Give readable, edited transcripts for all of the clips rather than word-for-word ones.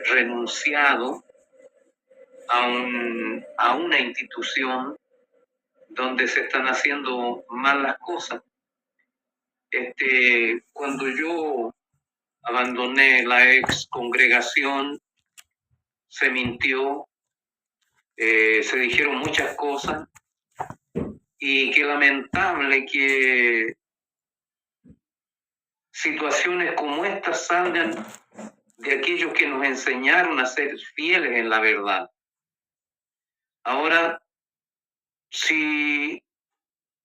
renunciado a una institución donde se están haciendo mal las cosas. Cuando yo abandoné la ex congregación, se mintió, se dijeron muchas cosas, y qué lamentable que situaciones como estas salgan de aquellos que nos enseñaron a ser fieles en la verdad. Ahora, si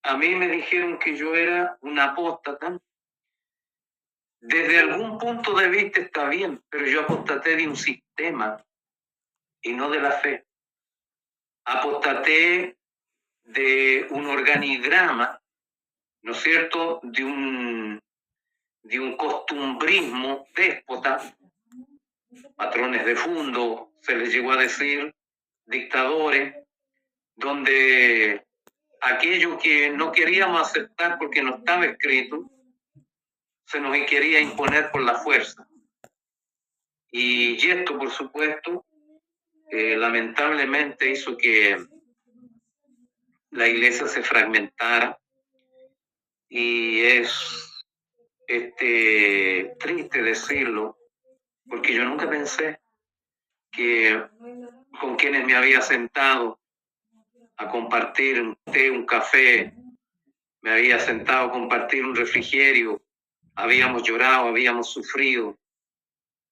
a mí me dijeron que yo era un apóstata, desde algún punto de vista está bien, pero yo apostaté de un sistema y no de la fe. Apostaté de un organigrama, ¿no es cierto?, de un costumbrismo déspota, patrones de fondo, se les llegó a decir, dictadores, donde aquello que no queríamos aceptar porque no estaba escrito, se nos quería imponer por la fuerza. Y esto, por supuesto, lamentablemente hizo que la iglesia se fragmentara, y es triste decirlo, porque yo nunca pensé que con quienes me había sentado a compartir un té, un café, me había sentado a compartir un refrigerio, habíamos llorado, habíamos sufrido,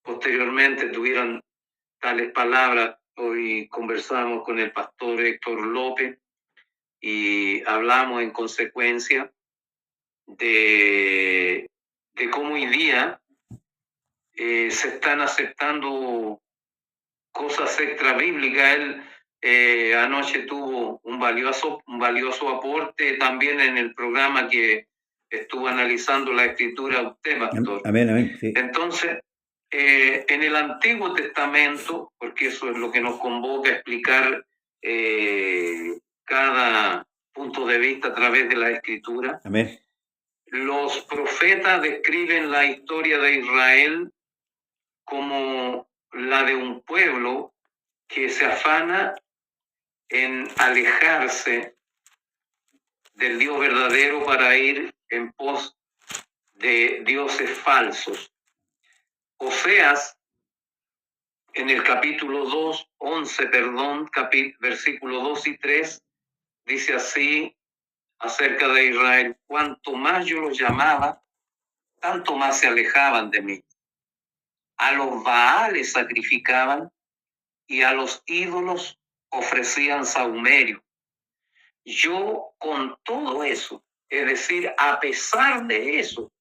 posteriormente tuvieron tales palabras. Hoy conversamos con el pastor Héctor López y hablamos en consecuencia de cómo hoy día se están aceptando cosas extra bíblicas. Él anoche tuvo un valioso aporte también en el programa que estuvo analizando la escritura de usted, pastor. Amén, amén. Sí. Entonces, en el Antiguo Testamento, porque eso es lo que nos convoca a explicar cada punto de vista a través de la escritura. Amén. Los profetas describen la historia de Israel como la de un pueblo que se afana en alejarse del Dios verdadero para ir en pos de dioses falsos. Oseas, en el capítulo 11, versículo 2 y 3, dice así acerca de Israel: cuanto más yo los llamaba, tanto más se alejaban de mí. A los Baales sacrificaban y a los ídolos ofrecían sahumerio. Yo con todo eso, es decir, a pesar de eso,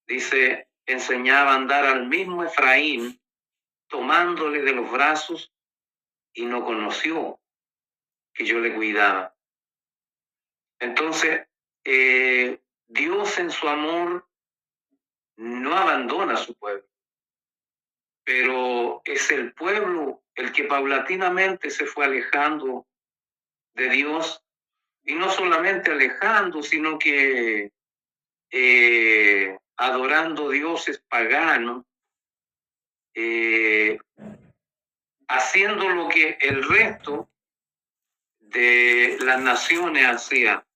dice, enseñaba a andar al mismo Efraín, tomándole de los brazos, y no conoció que yo le cuidaba. Entonces, Dios en su amor no abandona a su pueblo, pero es el pueblo el que paulatinamente se fue alejando de Dios, y no solamente alejando, sino que adorando dioses paganos, haciendo lo que el resto de las naciones hacía.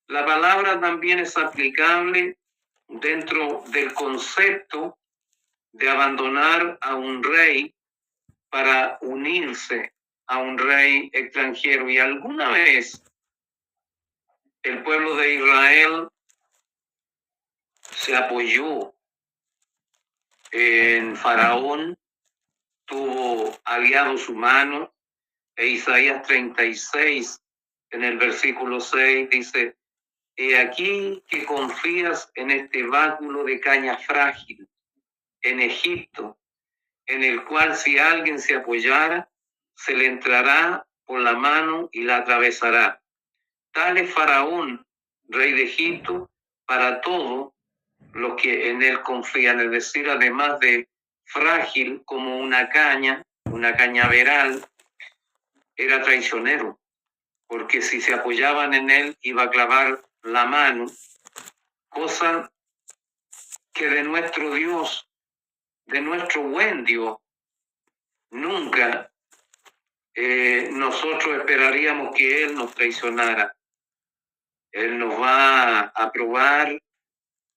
La palabra también es aplicable dentro del concepto de abandonar a un rey para unirse a un rey extranjero. Y alguna vez el pueblo de Israel se apoyó en Faraón, tuvo aliados humanos, e Isaías 36, en el versículo 6, dice: he aquí que confías en este báculo de caña frágil, en Egipto, en el cual si alguien se apoyara, se le entrará por la mano y la atravesará. Tal es Faraón, rey de Egipto, para todos los que en él confían. Es decir, además de frágil como una cañaveral, era traicionero, porque si se apoyaban en él iba a clavar la mano, cosa que de nuestro Dios de nuestro buen Dios, nunca nosotros esperaríamos que Él nos traicionara. Él nos va a probar,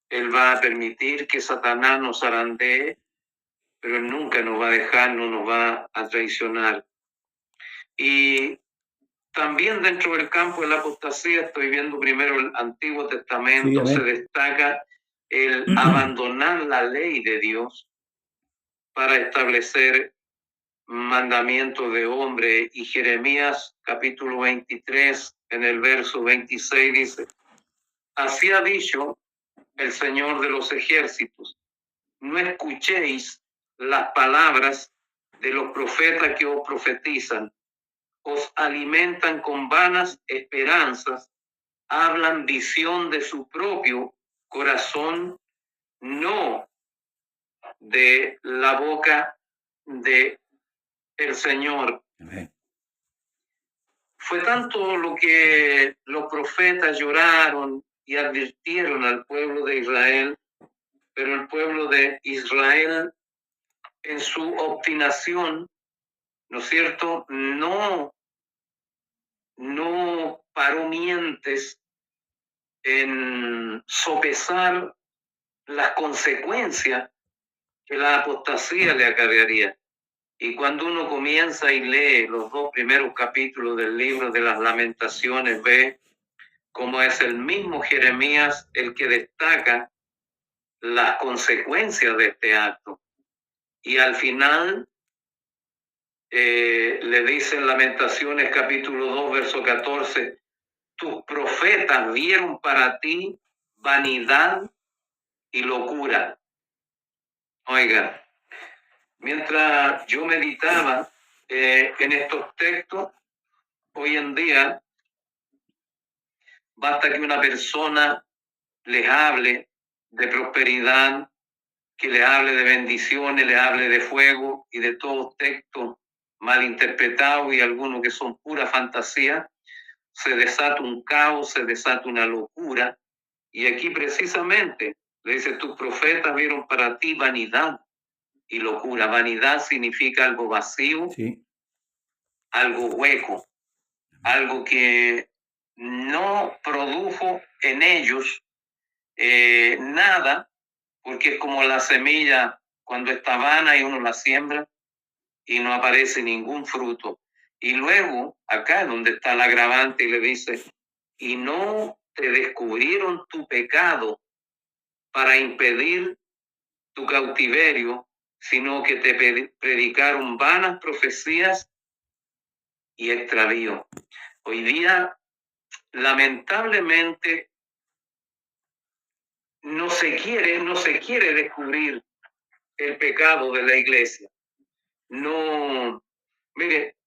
Él va a permitir que Satanás nos zarandee, pero Él nunca nos va a dejar, no nos va a traicionar. Y también dentro del campo de la apostasía, estoy viendo primero el Antiguo Testamento, Sí, se amén. destaca el abandonar la ley de Dios para establecer mandamientos de hombre. Y Jeremías capítulo 23, en el verso 26 dice: así ha dicho el Señor de los ejércitos, no escuchéis las palabras de los profetas que os profetizan, os alimentan con vanas esperanzas, hablan visión de su propio corazón, no de la boca de el Señor. Amén. Fue tanto lo que los profetas lloraron y advirtieron al pueblo de Israel, pero el pueblo de Israel, en su obstinación, ¿no es cierto?, no paró mientes en sopesar las consecuencias que la apostasía le acarrearía. Y cuando uno comienza y lee los 2 primeros capítulos del libro de las Lamentaciones, ve cómo es el mismo Jeremías el que destaca las consecuencias de este acto. Y al final le dice en Lamentaciones capítulo 2, verso 14, tus profetas vieron para ti vanidad y locura. Oiga, mientras yo meditaba en estos textos, hoy en día basta que una persona les hable de prosperidad, que le hable de bendiciones, le hable de fuego y de todos textos mal interpretados y algunos que son pura fantasía, se desata un caos, se desata una locura. Y aquí precisamente le dice, tus profetas vieron para ti vanidad y locura. Vanidad significa algo vacío, Sí. algo hueco, algo que no produjo en ellos nada, porque es como la semilla cuando está vana y uno la siembra y no aparece ningún fruto. Y luego, acá donde está el agravante, y le dice, y no te descubrieron tu pecado para impedir tu cautiverio, sino que te predicaron vanas profecías y extravío. Hoy día, lamentablemente, no se quiere descubrir el pecado de la iglesia. No, mire,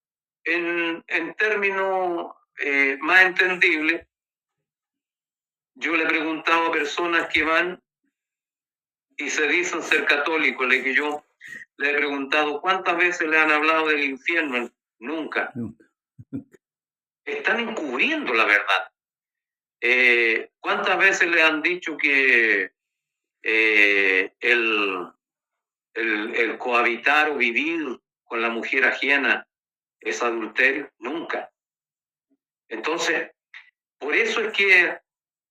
en términos más entendibles, yo le he preguntado a personas que van y se dicen ser católicos, que yo le he preguntado cuántas veces le han hablado del infierno. Nunca. Están encubriendo la verdad. ¿Cuántas veces le han dicho que el cohabitar o vivir con la mujer ajena es adulterio? Nunca. Entonces, por eso es que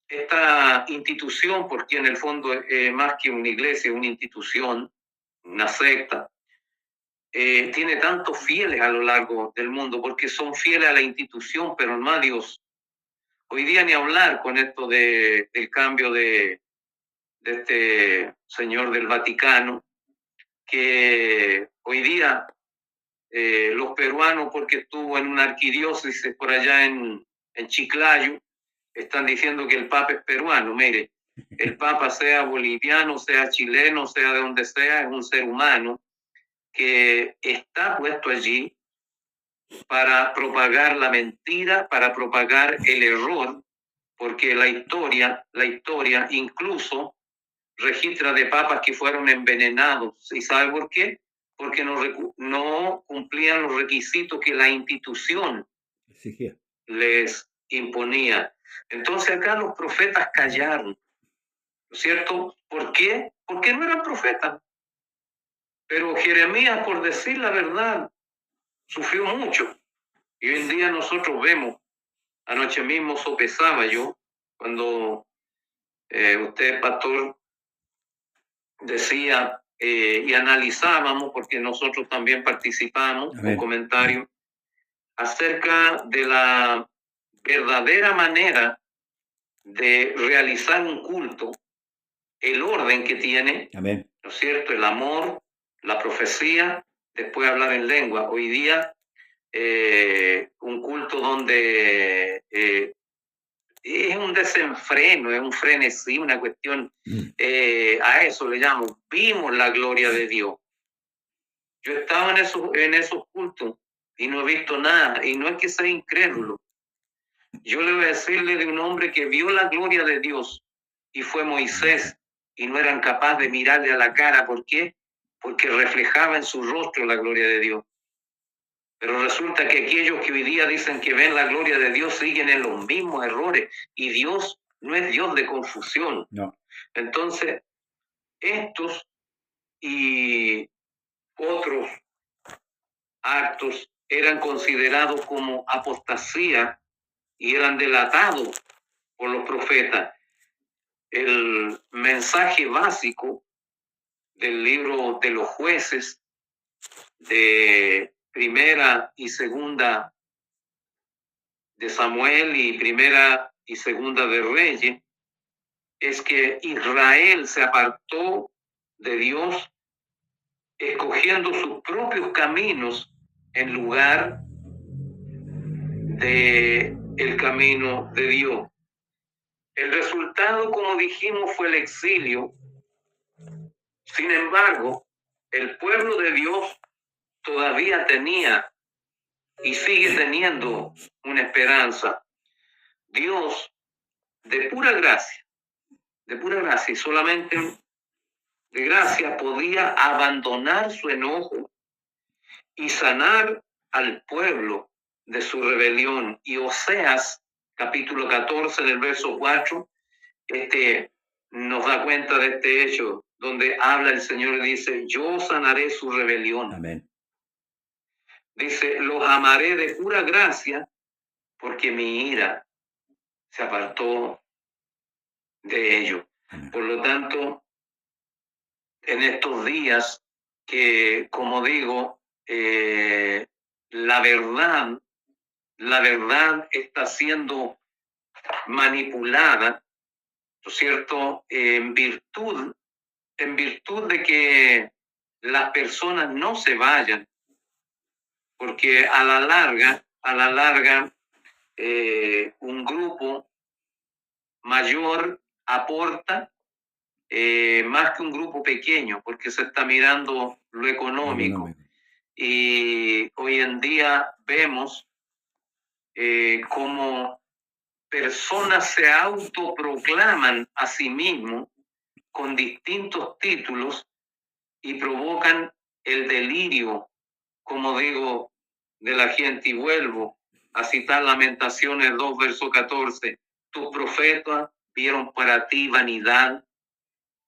esta institución, porque en el fondo es más que una iglesia, una institución, una secta, tiene tantos fieles a lo largo del mundo, porque son fieles a la institución, pero no a Dios. Hoy día ni hablar con esto del cambio de este señor del Vaticano, que hoy día los peruanos, porque estuvo en una arquidiócesis por allá en Chiclayo, están diciendo que el Papa es peruano. Mire, el Papa sea boliviano, sea chileno, sea de donde sea, es un ser humano que está puesto allí para propagar la mentira, para propagar el error, porque la historia incluso registra de papas que fueron envenenados. ¿Y sabe por qué? Porque no cumplían los requisitos que la institución exigía, les imponía. Entonces acá los profetas callaron, ¿no es cierto? ¿Por qué? Porque no eran profetas. Pero Jeremías, por decir la verdad, sufrió mucho. Y hoy en día nosotros vemos, anoche mismo sopesaba yo, cuando usted, pastor, decía y analizábamos, porque nosotros también participamos con comentarios, acerca de la verdadera manera de realizar un culto, el orden que tiene, Amén. ¿no es cierto? El amor, la profecía, después hablar en lengua. Hoy día, un culto donde es un desenfreno, es un frenesí, una cuestión, a eso le llamo, vimos la gloria de Dios. Yo estaba en esos cultos y no he visto nada, y no es que sea incrédulo. Yo le voy a decirle de un hombre que vio la gloria de Dios y fue Moisés, y no eran capaces de mirarle a la cara. ¿Por qué? Porque reflejaba en su rostro la gloria de Dios. Pero resulta que aquellos que hoy día dicen que ven la gloria de Dios siguen en los mismos errores, y Dios no es Dios de confusión. No. Entonces, estos y otros actos eran considerados como apostasía y eran delatados por los profetas. El mensaje básico del libro de los jueces, de primera y segunda de Samuel y primera y segunda de Reyes, es que Israel se apartó de Dios, escogiendo sus propios caminos en lugar de el camino de Dios. El resultado, como dijimos, fue el exilio. Sin embargo, el pueblo de Dios todavía tenía y sigue teniendo una esperanza. Dios, de pura gracia y solamente de gracia, podía abandonar su enojo y sanar al pueblo de su rebelión. Y Oseas, capítulo 14, del verso 4, nos da cuenta de este hecho, donde habla el Señor y dice: yo sanaré su rebelión. Amén. Dice: los amaré de pura gracia, porque mi ira se apartó de ellos. Amén. Por lo tanto, en estos días que, como digo, la verdad está siendo manipulada, ¿no es cierto?, en virtud de que las personas no se vayan, porque a la larga, un grupo mayor aporta más que un grupo pequeño, porque se está mirando lo económico. Y hoy en día vemos cómo personas se autoproclaman a sí mismos con distintos títulos y provocan el delirio, como digo, de la gente. Y vuelvo a citar Lamentaciones 2, verso 14. Tus profetas vieron para ti vanidad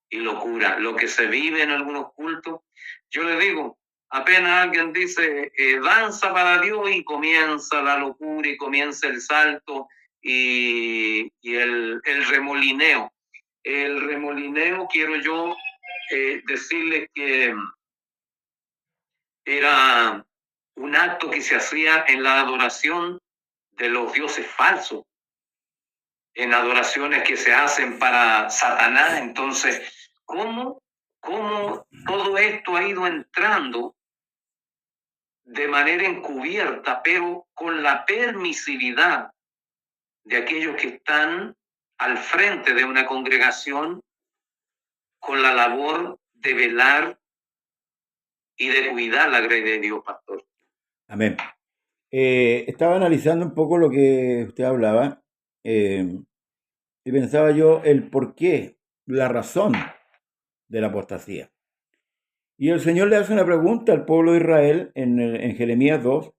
y locura. Lo que se vive en algunos cultos, yo le digo, apenas alguien dice danza para Dios, y comienza la locura y comienza el salto y el remolineo. El remolineo, quiero yo decirles que era un acto que se hacía en la adoración de los dioses falsos, en adoraciones que se hacen para Satanás. Entonces, ¿cómo todo esto ha ido entrando de manera encubierta, pero con la permisividad de aquellos que están al frente de una congregación, con la labor de velar y de cuidar la grey de Dios, pastor? Amén. Estaba analizando un poco lo que usted hablaba y pensaba yo el por qué, la razón de la apostasía. Y el Señor le hace una pregunta al pueblo de Israel en Jeremías 2,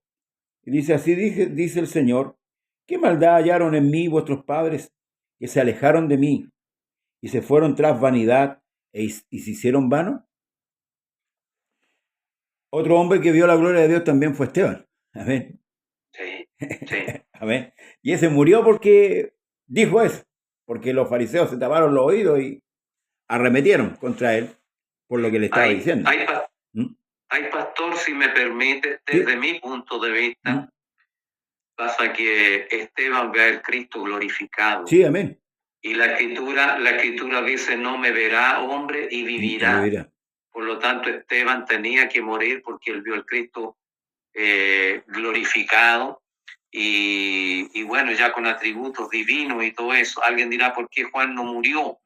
y dice: así dice el Señor, ¿qué maldad hallaron en mí vuestros padres, que se alejaron de mí y se fueron tras vanidad y se hicieron vano? Otro hombre que vio la gloria de Dios también fue Esteban. Amén. Sí, sí, Amén. Y ese murió porque dijo eso, porque los fariseos se taparon los oídos y arremetieron contra él por lo que le estaba hay, diciendo. hay, ¿Mm? hay pastor, si me permite, Sí. desde mi punto de vista, ¿Mm? pasa que Esteban ve al Cristo glorificado. Sí, amén. Y la escritura dice, no me verá hombre y Y vivirá. vivirá. Por lo tanto, Esteban tenía que morir porque él vio al Cristo glorificado y bueno, ya con atributos divinos y todo eso. Alguien dirá, ¿por qué Juan no murió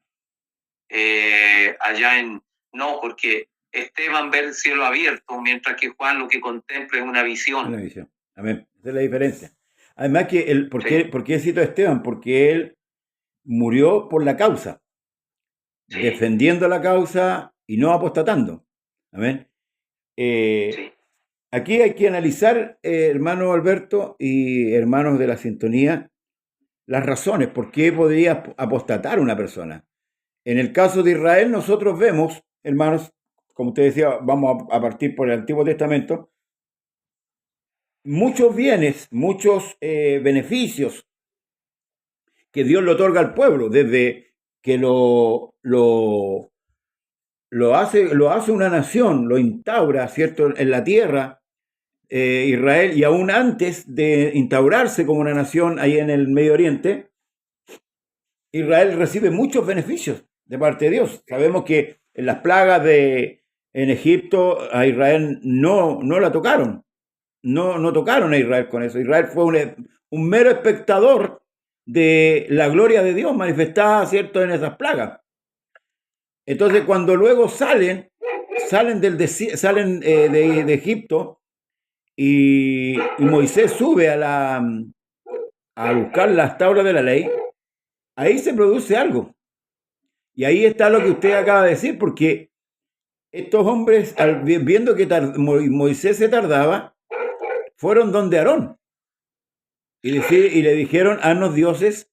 allá en...? No, porque Esteban ve el cielo abierto, mientras que Juan lo que contempla es una visión. Una visión. Amén. Esa es la diferencia. Además que, ¿por qué cito a Esteban? Porque él murió por la causa, Sí. defendiendo la causa y no apostatando. Amén. Sí. Aquí hay que analizar, hermano Alberto y hermanos de la sintonía, las razones por qué podría apostatar una persona. En el caso de Israel, nosotros vemos, hermanos, como usted decía, vamos a partir por el Antiguo Testamento, muchos bienes, muchos beneficios que Dios le otorga al pueblo, desde que lo hace una nación, lo instaura, ¿cierto?, en la tierra, Israel, y aún antes de instaurarse como una nación ahí en el Medio Oriente, Israel recibe muchos beneficios de parte de Dios. Sabemos que en las plagas en Egipto a Israel no la tocaron. No tocaron a Israel con eso. Israel fue un mero espectador de la gloria de Dios manifestada, ¿cierto?, en esas plagas. Entonces, cuando luego salen de Egipto y Moisés sube a buscar las tablas de la ley, ahí se produce algo. Y ahí está lo que usted acaba de decir, porque estos hombres, viendo que Moisés se tardaba, fueron donde Aarón y le dijeron, haznos dioses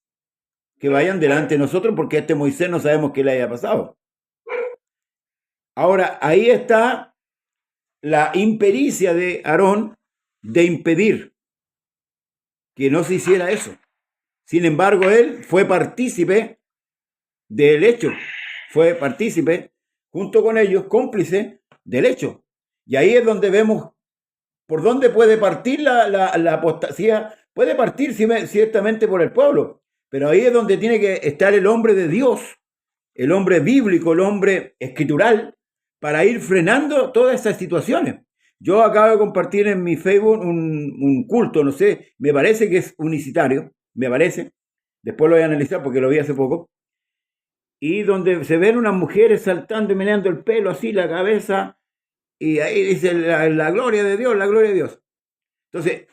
que vayan delante de nosotros, porque a este Moisés no sabemos qué le haya pasado. Ahora, ahí está la impericia de Aarón de impedir que no se hiciera eso. Sin embargo, él fue partícipe del hecho, fue partícipe junto con ellos, cómplice del hecho. Y ahí es donde vemos por dónde puede partir la apostasía. Puede partir ciertamente por el pueblo, pero ahí es donde tiene que estar el hombre de Dios, el hombre bíblico, el hombre escritural, para ir frenando todas esas situaciones. Yo acabo de compartir en mi Facebook un culto, no sé, me parece que es unicitario, me parece, después lo voy a analizar porque lo vi hace poco, y donde se ven unas mujeres saltando y meneando el pelo así, la cabeza, y ahí dice la gloria de Dios, la gloria de Dios. Entonces,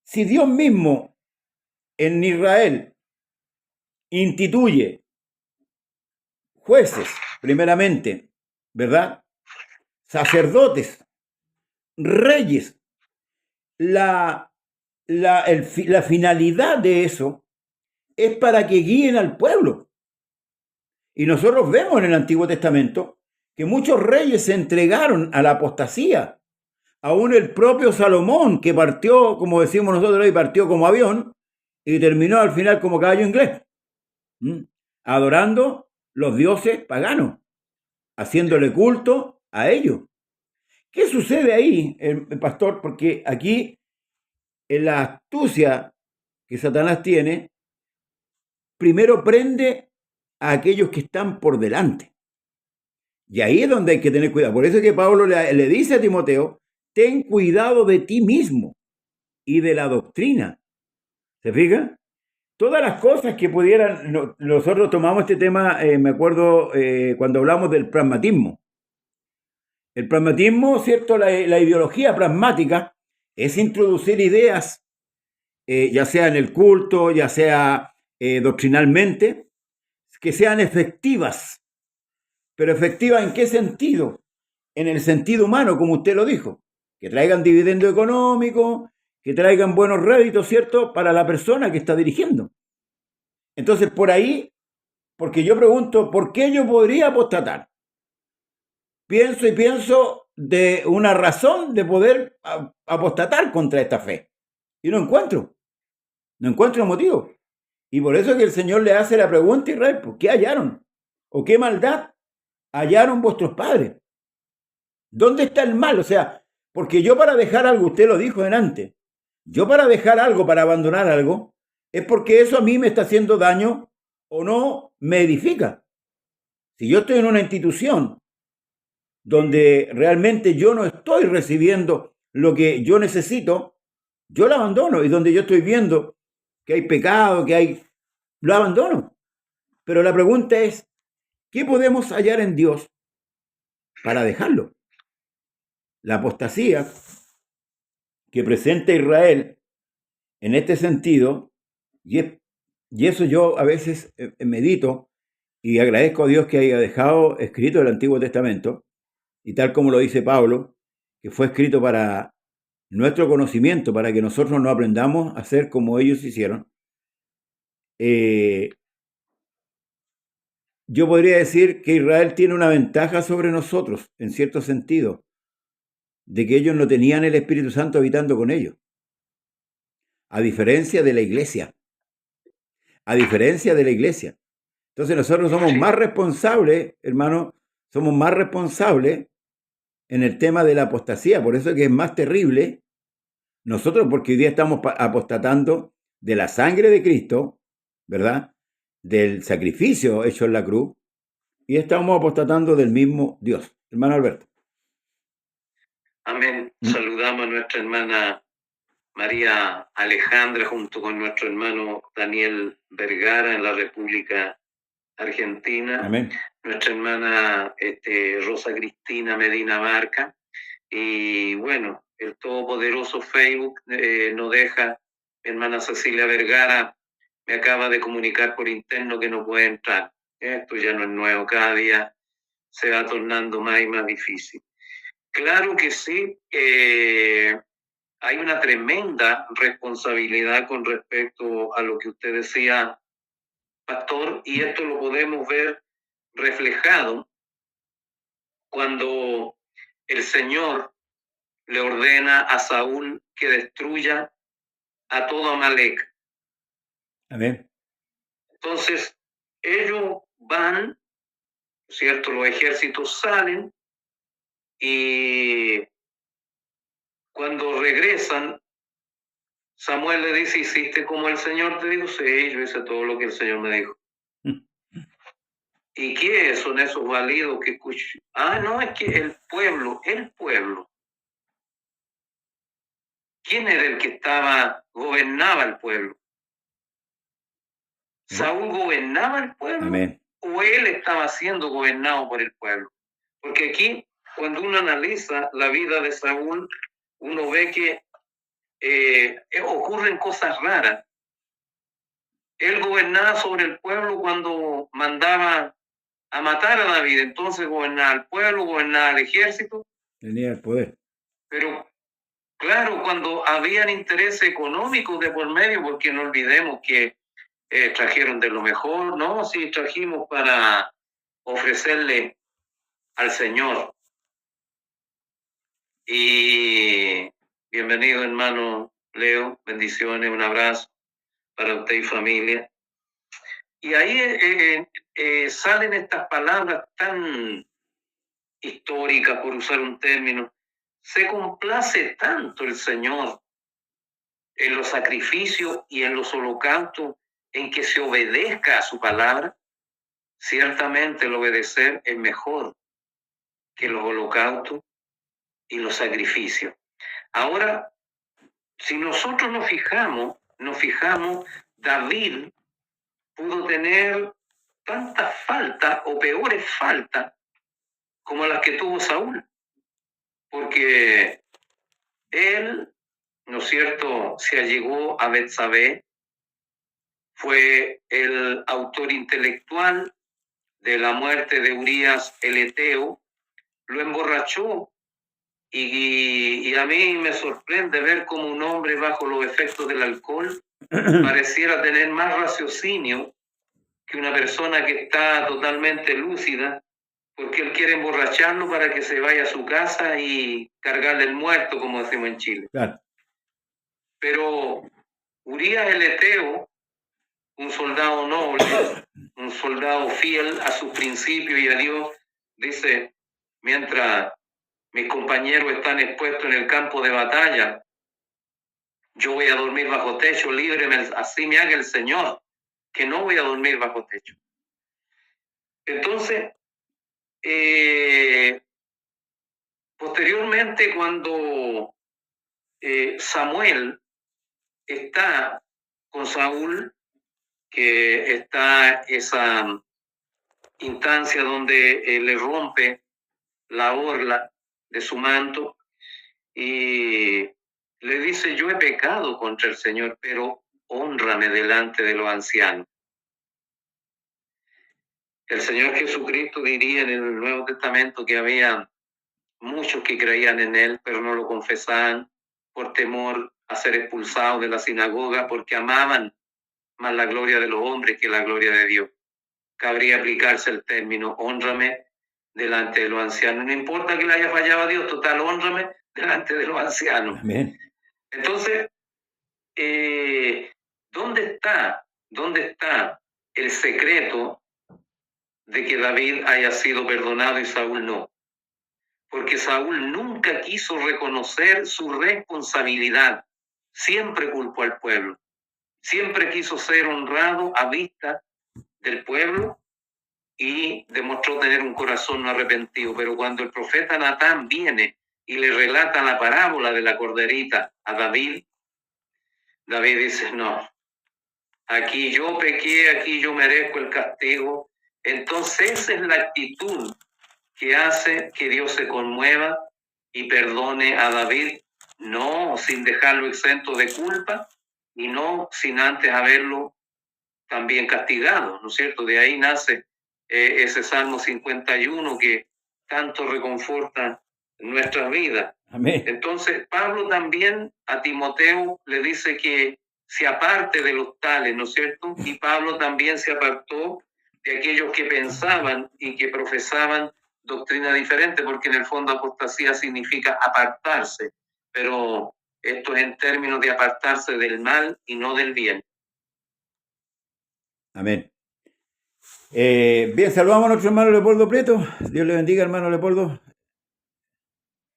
si Dios mismo en Israel instituye jueces, primeramente, ¿verdad?, sacerdotes, reyes, la finalidad de eso es para que guíen al pueblo. Y nosotros vemos en el Antiguo Testamento que muchos reyes se entregaron a la apostasía. Aún el propio Salomón, que partió, como decimos nosotros hoy, partió como avión y terminó al final como caballo inglés, adorando los dioses paganos, haciéndole culto a ellos. ¿Qué sucede ahí, el pastor? Porque aquí, en la astucia que Satanás tiene, primero prende a aquellos que están por delante. Y ahí es donde hay que tener cuidado. Por eso es que Pablo le dice a Timoteo, ten cuidado de ti mismo y de la doctrina. ¿Se fija? Todas las cosas que pudieran, nosotros tomamos este tema, me acuerdo cuando hablamos del pragmatismo. El pragmatismo, ¿cierto? La ideología pragmática es introducir ideas, ya sea en el culto, ya sea doctrinalmente, que sean efectivas. ¿Pero efectivas en qué sentido? En el sentido humano, como usted lo dijo, que traigan dividendo económico, que traigan buenos réditos, ¿cierto?, para la persona que está dirigiendo. Entonces, por ahí, porque yo pregunto, ¿por qué yo podría apostatar? Pienso de una razón de poder apostatar contra esta fe. Y no encuentro motivo. Y por eso que el Señor le hace la pregunta a Israel, ¿por qué hallaron? ¿O qué maldad hallaron vuestros padres? ¿Dónde está el mal? O sea, porque yo para dejar algo, usted lo dijo antes, yo para dejar algo, para abandonar algo, es porque eso a mí me está haciendo daño o no me edifica. Si yo estoy en una institución donde realmente yo no estoy recibiendo lo que yo necesito, yo la abandono. Y donde yo estoy viendo que hay pecado, lo abandono. Pero la pregunta es, ¿qué podemos hallar en Dios para dejarlo? La apostasía que presenta Israel en este sentido, y eso yo a veces medito y agradezco a Dios que haya dejado escrito el Antiguo Testamento, y tal como lo dice Pablo, que fue escrito para nuestro conocimiento, para que nosotros no aprendamos a ser como ellos hicieron. Yo podría decir que Israel tiene una ventaja sobre nosotros, en cierto sentido, de que ellos no tenían el Espíritu Santo habitando con ellos. A diferencia de la iglesia. Entonces nosotros somos más responsables, hermano, somos más responsables en el tema de la apostasía. Por eso es que es más terrible nosotros, porque hoy día estamos apostatando de la sangre de Cristo, ¿verdad? Del sacrificio hecho en la cruz, y estamos apostatando del mismo Dios. Hermano Alberto. Amén. Saludamos a nuestra hermana María Alejandra junto con nuestro hermano Daniel Vergara en la República Argentina. Amén. Nuestra hermana Rosa Cristina Medina Barca. Y bueno, el todopoderoso Facebook no deja. Mi hermana Cecilia Vergara me acaba de comunicar por interno que no puede entrar. Esto ya no es nuevo, cada día se va tornando más y más difícil. Claro que sí, hay una tremenda responsabilidad con respecto a lo que usted decía, pastor, y esto lo podemos ver reflejado cuando el Señor le ordena a Saúl que destruya a todo Amalek. Amén. Entonces, ellos van, ¿cierto? Los ejércitos salen y cuando regresan, Samuel le dice, ¿hiciste como el Señor te dijo? Sí, yo hice todo lo que el Señor me dijo. ¿Y qué son esos válidos que escuchan? No, es que el pueblo. ¿Quién era el que gobernaba el pueblo? ¿Saúl gobernaba el pueblo? Amén. ¿O él estaba siendo gobernado por el pueblo? Porque aquí, cuando uno analiza la vida de Saúl, uno ve que ocurren cosas raras. Él gobernaba sobre el pueblo cuando mandaba a matar a David, entonces gobernaba al pueblo, gobernaba al ejército. Tenía el poder. Pero claro, cuando habían intereses económicos de por medio, porque no olvidemos que trajeron de lo mejor, ¿no? Sí, trajimos para ofrecerle al Señor. Y bienvenido, hermano Leo, bendiciones, un abrazo para usted y familia. Y ahí salen estas palabras tan históricas, por usar un término. Se complace tanto el Señor en los sacrificios y en los holocaustos, en que se obedezca a su palabra. Ciertamente el obedecer es mejor que los holocaustos y los sacrificios. Ahora, si nosotros nos fijamos, David pudo tener tantas faltas o peores faltas como las que tuvo Saúl, porque él, ¿no es cierto?, se allegó a Betsabé, fue el autor intelectual de la muerte de Urías el Eteo, lo emborrachó y a mí me sorprende ver cómo un hombre bajo los efectos del alcohol pareciera tener más raciocinio que una persona que está totalmente lúcida porque él quiere emborracharlo para que se vaya a su casa y cargarle el muerto, como decimos en Chile. Claro. Pero Urías el Eteo, un soldado noble, un soldado fiel a sus principios y a Dios, dice, mientras mis compañeros están expuestos en el campo de batalla, yo voy a dormir bajo techo, líbreme, así me haga el Señor, que no voy a dormir bajo techo. Entonces, posteriormente, cuando Samuel está con Saúl, que está esa instancia donde le rompe la orla de su manto y le dice, yo he pecado contra el Señor, pero hónrame delante de los ancianos. El Señor Jesucristo diría en el Nuevo Testamento que había muchos que creían en él, pero no lo confesaban por temor a ser expulsados de la sinagoga, porque amaban más la gloria de los hombres que la gloria de Dios. Cabría aplicarse el término, hónrame delante de los ancianos. No importa que le haya fallado a Dios, total, hónrame delante de los ancianos. Amén. Entonces, ¿dónde está el secreto de que David haya sido perdonado y Saúl no? Porque Saúl nunca quiso reconocer su responsabilidad, siempre culpó al pueblo, siempre quiso ser honrado a vista del pueblo y demostró tener un corazón no arrepentido. Pero cuando el profeta Natán viene y le relata la parábola de la corderita a David, David dice, no, aquí yo pequé, aquí yo merezco el castigo. Entonces esa es la actitud que hace que Dios se conmueva y perdone a David, no sin dejarlo exento de culpa y no sin antes haberlo también castigado, ¿no es cierto? De ahí nace ese Salmo 51 que tanto reconforta nuestras vidas. Amén. Entonces, Pablo también a Timoteo le dice que se aparte de los tales, ¿no es cierto? Y Pablo también se apartó de aquellos que pensaban y que profesaban doctrina diferente, porque en el fondo apostasía significa apartarse, pero esto es en términos de apartarse del mal y no del bien. Amén. Bien, saludamos a nuestro hermano Leopoldo Prieto. Dios le bendiga, hermano Leopoldo.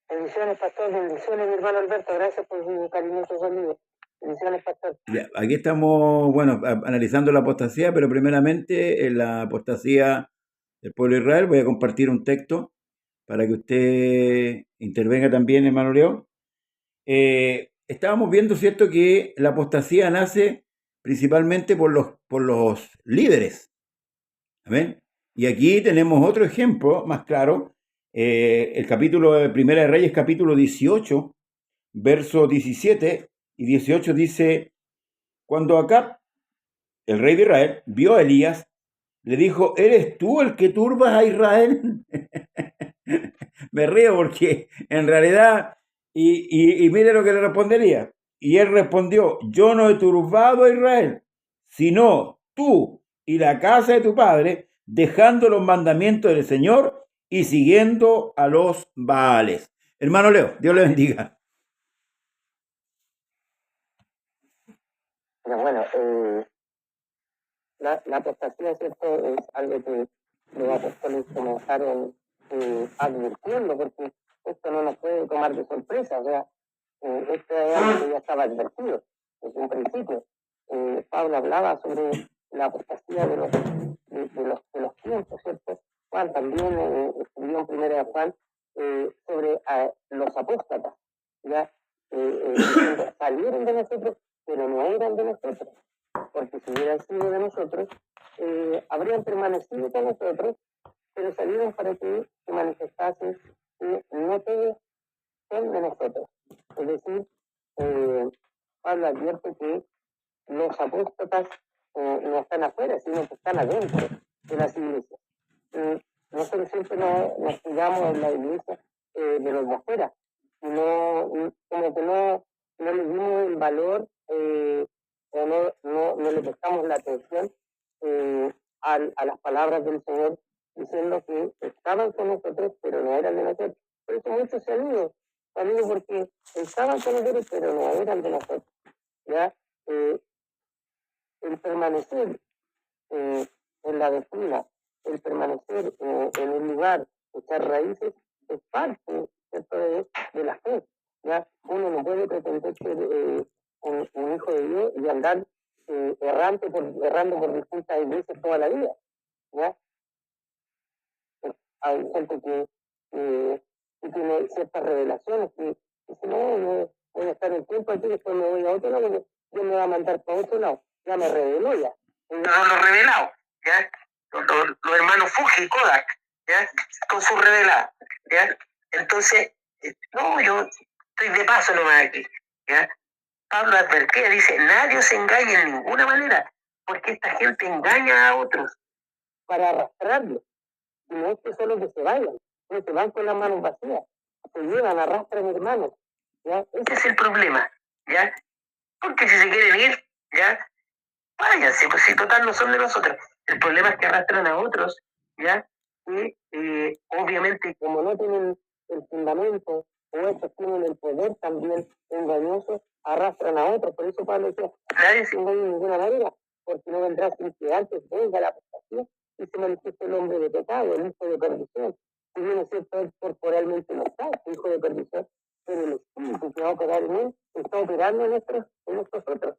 Bendiciones, pastor. Bendiciones, mi hermano Alberto. Gracias por su cariñoso saludo. Bendiciones, pastor. Ya, aquí estamos, bueno, analizando la apostasía, pero primeramente en la apostasía del pueblo de Israel voy a compartir un texto para que usted intervenga también, hermano Leo. Estábamos viendo, ¿cierto?, que la apostasía nace principalmente por los líderes. ¿Amén? Y aquí tenemos otro ejemplo más claro. El capítulo de Primera de Reyes, capítulo 18, versos 17 y 18 dice, cuando Acab, el rey de Israel, vio a Elías, le dijo, ¿eres tú el que turbas a Israel? Me río porque en realidad, y mire lo que le respondería. Y él respondió, yo no he turbado a Israel, sino tú y la casa de tu padre, dejando los mandamientos del Señor y siguiendo a los Baales. Hermano Leo, Dios le bendiga. Pero bueno, la apostasía, ¿cierto?, es algo que los apóstoles comenzaron advirtiendo, porque esto no nos puede tomar de sorpresa. O sea, esto es algo que ya estaba advertido desde un principio. Pablo hablaba sobre la apostasía de los tiempos, ¿cierto? Juan también escribió en Primera de Juan sobre los apóstatas, ¿ya? Salieron de nosotros, pero no eran de nosotros, porque si hubieran sido de nosotros, habrían permanecido con nosotros, pero salieron para que se manifestase que no todos son de nosotros. Es decir, Pablo advierte que los apóstatas no están afuera, sino que están adentro de las iglesias. Nosotros siempre nos cuidamos en la iglesia de los de afuera, y como que no le dimos el valor o no le prestamos la atención a las palabras del Señor diciendo que estaban con nosotros, pero no eran de nosotros. Por eso muchos se han ido porque estaban con nosotros, pero no eran de nosotros. ¿Ya? El permanecer en la doctrina, el permanecer en un lugar, echar raíces, es parte, ¿cierto?, de la fe. ¿Ya? Uno no puede pretender ser un hijo de Dios y andar errando por distintas iglesias toda la vida. ¿Ya? Hay gente que tiene ciertas revelaciones que dice, no, yo voy a estar en tiempo aquí, después me voy a otro lado, porque Dios me va a mandar para otro lado. Ya me reveló ya. No lo revelado, ¿ya? Los hermanos Fuji y Kodak, ¿ya? Con su revelado, ¿ya? Entonces, no, yo estoy de paso nomás aquí, ¿ya? Pablo advertía, dice, nadie se engañe en ninguna manera, porque esta gente engaña a otros para arrastrarlos. Y no es que solo que se vayan, no se van con las manos vacías, se llevan, arrastran hermanos, ¿ya? Ese es el problema, ¿ya? Porque si se quieren ir, ¿ya? Váyanse, pues si total no son de nosotros. El problema es que arrastran a otros, ¿ya? Y obviamente como no tienen el fundamento, o estos tienen el poder también engañoso, arrastran a otros. Por eso Pablo decía, nadie se engaña de ninguna manera, porque no vendrá sin que antes venga la apostasía y se manifieste el hombre de pecado, el hijo de perdición. Si bien es cierto, él corporalmente no está, hijo de perdición, pero el espíritu que va a operar en él está operando en nosotros,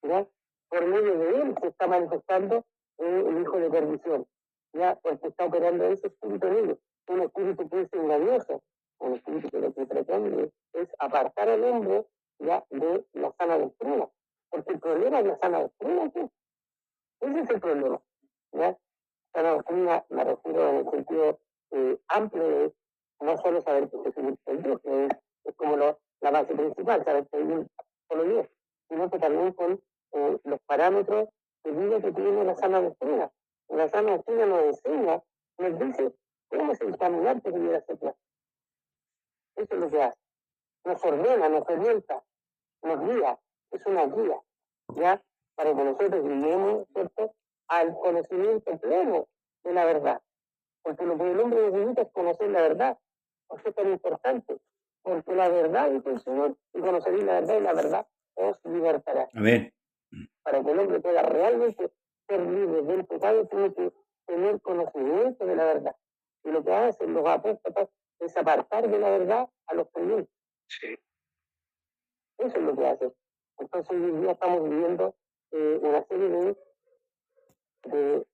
¿ya? Por medio de él se está manifestando el hijo de perdición, ¿ya? Porque está operando ese espíritu en ellos, un espíritu que es engañoso, un espíritu que lo que pretende es apartar al hombre, ¿ya?, de la sana doctrina, porque el problema es la sana doctrina, ¿sí? Ese es el problema, ¿ya? Sana doctrina me refiero en el sentido amplio de no solo saber que Jesucristo es Dios, que es como la base principal, saber que hay solo Dios, sino que también con los parámetros de vida que tiene la sana doctrina. La sana doctrina nos enseña, nos dice cómo es el caminar que debiera ser. Eso es lo que hace. Nos ordena, nos orienta, nos guía. Es una guía, ¿ya? Para que nosotros lleguemos, ¿cierto?, al conocimiento pleno de la verdad. Porque lo que el hombre necesita es conocer la verdad. Por eso es tan importante. Porque la verdad, dice el Señor, y conoceréis la verdad, y la verdad os libertará. Amén. Para que el hombre pueda realmente ser libre del pecado, tiene que tener conocimiento de la verdad. Y lo que hacen los apóstoles es apartar de la verdad a los creyentes. Sí. Eso es lo que hacen. Entonces hoy día estamos viviendo una serie de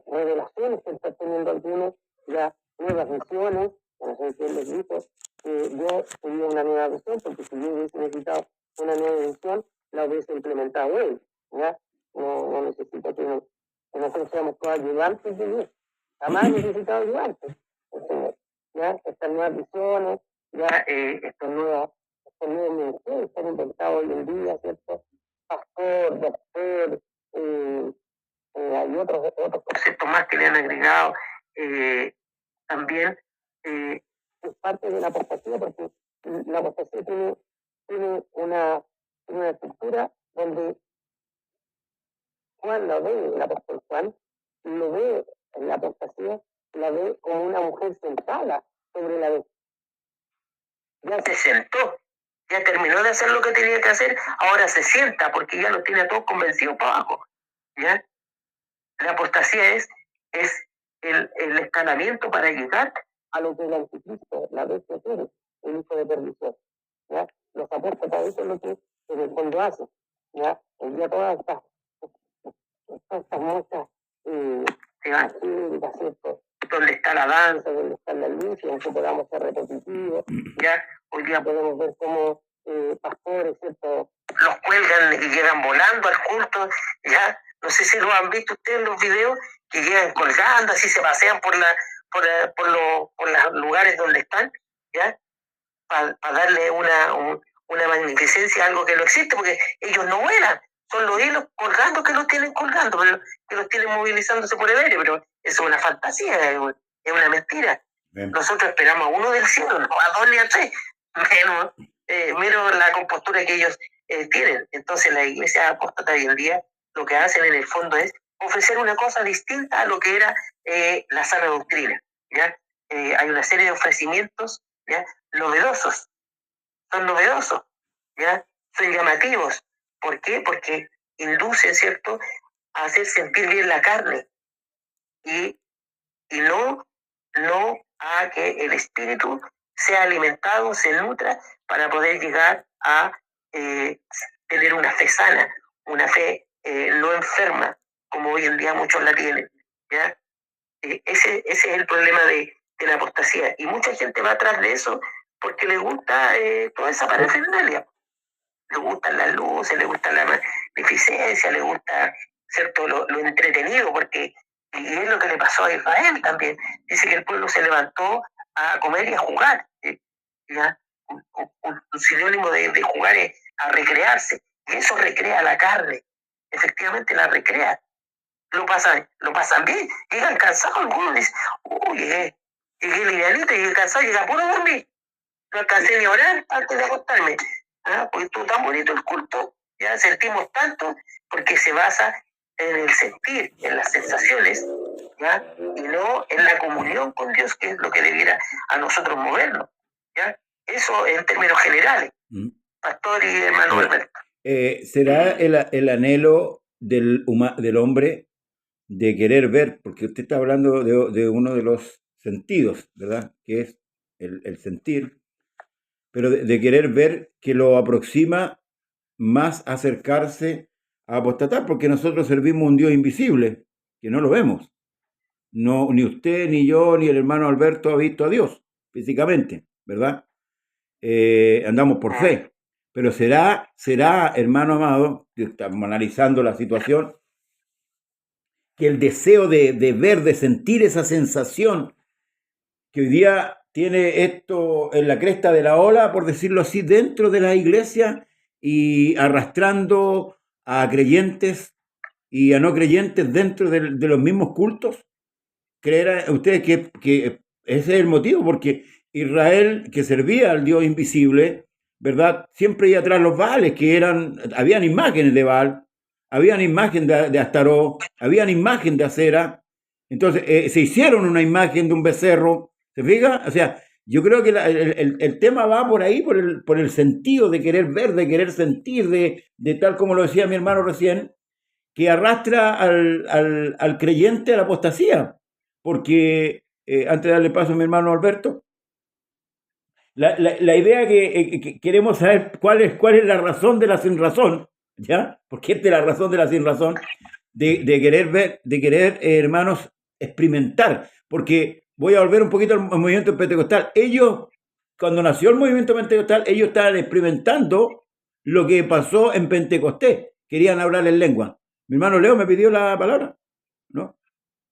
revelaciones que están teniendo algunos, ya nuevas visiones. No sé quién les dijo, yo tenía una nueva visión, porque si yo hubiese necesitado una nueva visión, la hubiese implementado él, ¿ya? No necesito que nosotros seamos coayudantes de Dios. Jamás he necesitado ayudantes, ¿ya? Estas nuevas visiones, ya estos nuevos ministerios que han inventado hoy en día, ¿cierto? Pastor, doctor, hay otros conceptos más que le han agregado. También es parte de la apostasía, porque la apostasía tiene una estructura donde Juan lo ve, el apóstol Juan, lo ve en la apostasía, la ve como una mujer sentada sobre la vez. Ya se sentó, ya terminó de hacer lo que tenía que hacer, ahora se sienta porque ya lo tiene a todos convencidos para abajo, ¿ya? La apostasía es el escalamiento para llegar a lo que el anticristo, la bestia quiere, el hijo de perdición, ¿ya? Los apóstoles, eso es lo que en el fondo hacen, ¿ya? El día todas estas muestras evangélicas, ¿cierto? Donde está la danza, donde está la luz, y aunque podamos ser repetitivos, ¿ya? Hoy día podemos ver cómo pastores, ¿cierto?, los cuelgan y llegan volando al culto, ¿ya? No sé si lo han visto ustedes en los videos, que llegan colgando, así se pasean por los lugares donde están, ¿ya? Para darle una magnificencia a algo que no existe, porque ellos no vuelan, son los hilos colgando que los tienen colgando, pero que los tienen movilizándose por el aire, pero eso es una fantasía, es una mentira. Bien. Nosotros esperamos a uno del cielo, no a dos ni a tres, menos la compostura que ellos tienen. Entonces la iglesia apóstata hoy en día lo que hacen en el fondo es ofrecer una cosa distinta a lo que era la sana doctrina, ¿ya? Hay una serie de ofrecimientos, ¿ya? Novedosos, son novedosos, ¿ya? Son llamativos. ¿Por qué? Porque inducen, ¿cierto?, a hacer sentir bien la carne y no a que el espíritu sea alimentado, se nutra para poder llegar a tener una fe sana, una fe no enferma, como hoy en día muchos la tienen, ¿ya? Ese es el problema de la apostasía. Y mucha gente va atrás de eso porque le gusta toda esa parafernalia. Le gustan las luces, le gusta la magnificencia, le gusta, ¿cierto?, lo entretenido, porque y es lo que le pasó a Israel también. Dice que el pueblo se levantó a comer y a jugar, ¿ya? Un sinónimo de jugar es a recrearse, y eso recrea la carne, efectivamente la recrea. Lo pasan bien, llegan cansados, algunos dicen, llegué livianito, llegué cansado, llegué a puro dormir, no alcancé ni a orar antes de acostarme, porque estuvo tan bonito el culto, ya sentimos tanto, porque se basa en el sentir, en las sensaciones, ¿ya? Y no en la comunión con Dios, que es lo que debiera a nosotros movernos, ¿ya? Eso en términos generales, pastor y hermano Alberto. ¿Será el anhelo del hombre de querer ver? Porque usted está hablando de uno de los sentidos, ¿verdad? Que es el sentir, pero de querer ver, que lo aproxima más a acercarse a apostatar, porque nosotros servimos un Dios invisible, que no lo vemos. No, ni usted, ni yo, ni el hermano Alberto ha visto a Dios físicamente, ¿verdad? Andamos por fe. Pero será, hermano amado, que estamos analizando la situación, que el deseo de ver, de sentir esa sensación que hoy día tiene esto en la cresta de la ola, por decirlo así, dentro de la iglesia y arrastrando a creyentes y a no creyentes dentro de los mismos cultos? ¿Creerán ustedes que ese es el motivo? Porque Israel, que servía al Dios invisible, ¿verdad?, siempre iba atrás los Baales, habían imágenes de Baal, habían imagen de Astaró, habían imagen de Acera. Entonces se hicieron una imagen de un becerro, ¿se fija? O sea, yo creo que el tema va por ahí, por el sentido de querer ver, de querer sentir, de tal como lo decía mi hermano recién, que arrastra al creyente a la apostasía. Porque, antes de darle paso a mi hermano Alberto, la idea que queremos saber cuál es la razón de la sin razón, ¿ya? Porque esta es la razón de la sin razón, de querer ver, de querer, hermanos, experimentar. Porque voy a volver un poquito al movimiento pentecostal. Ellos, cuando nació el movimiento pentecostal, ellos estaban experimentando lo que pasó en Pentecostés. Querían hablar en lengua. Mi hermano Leo me pidió la palabra, ¿no?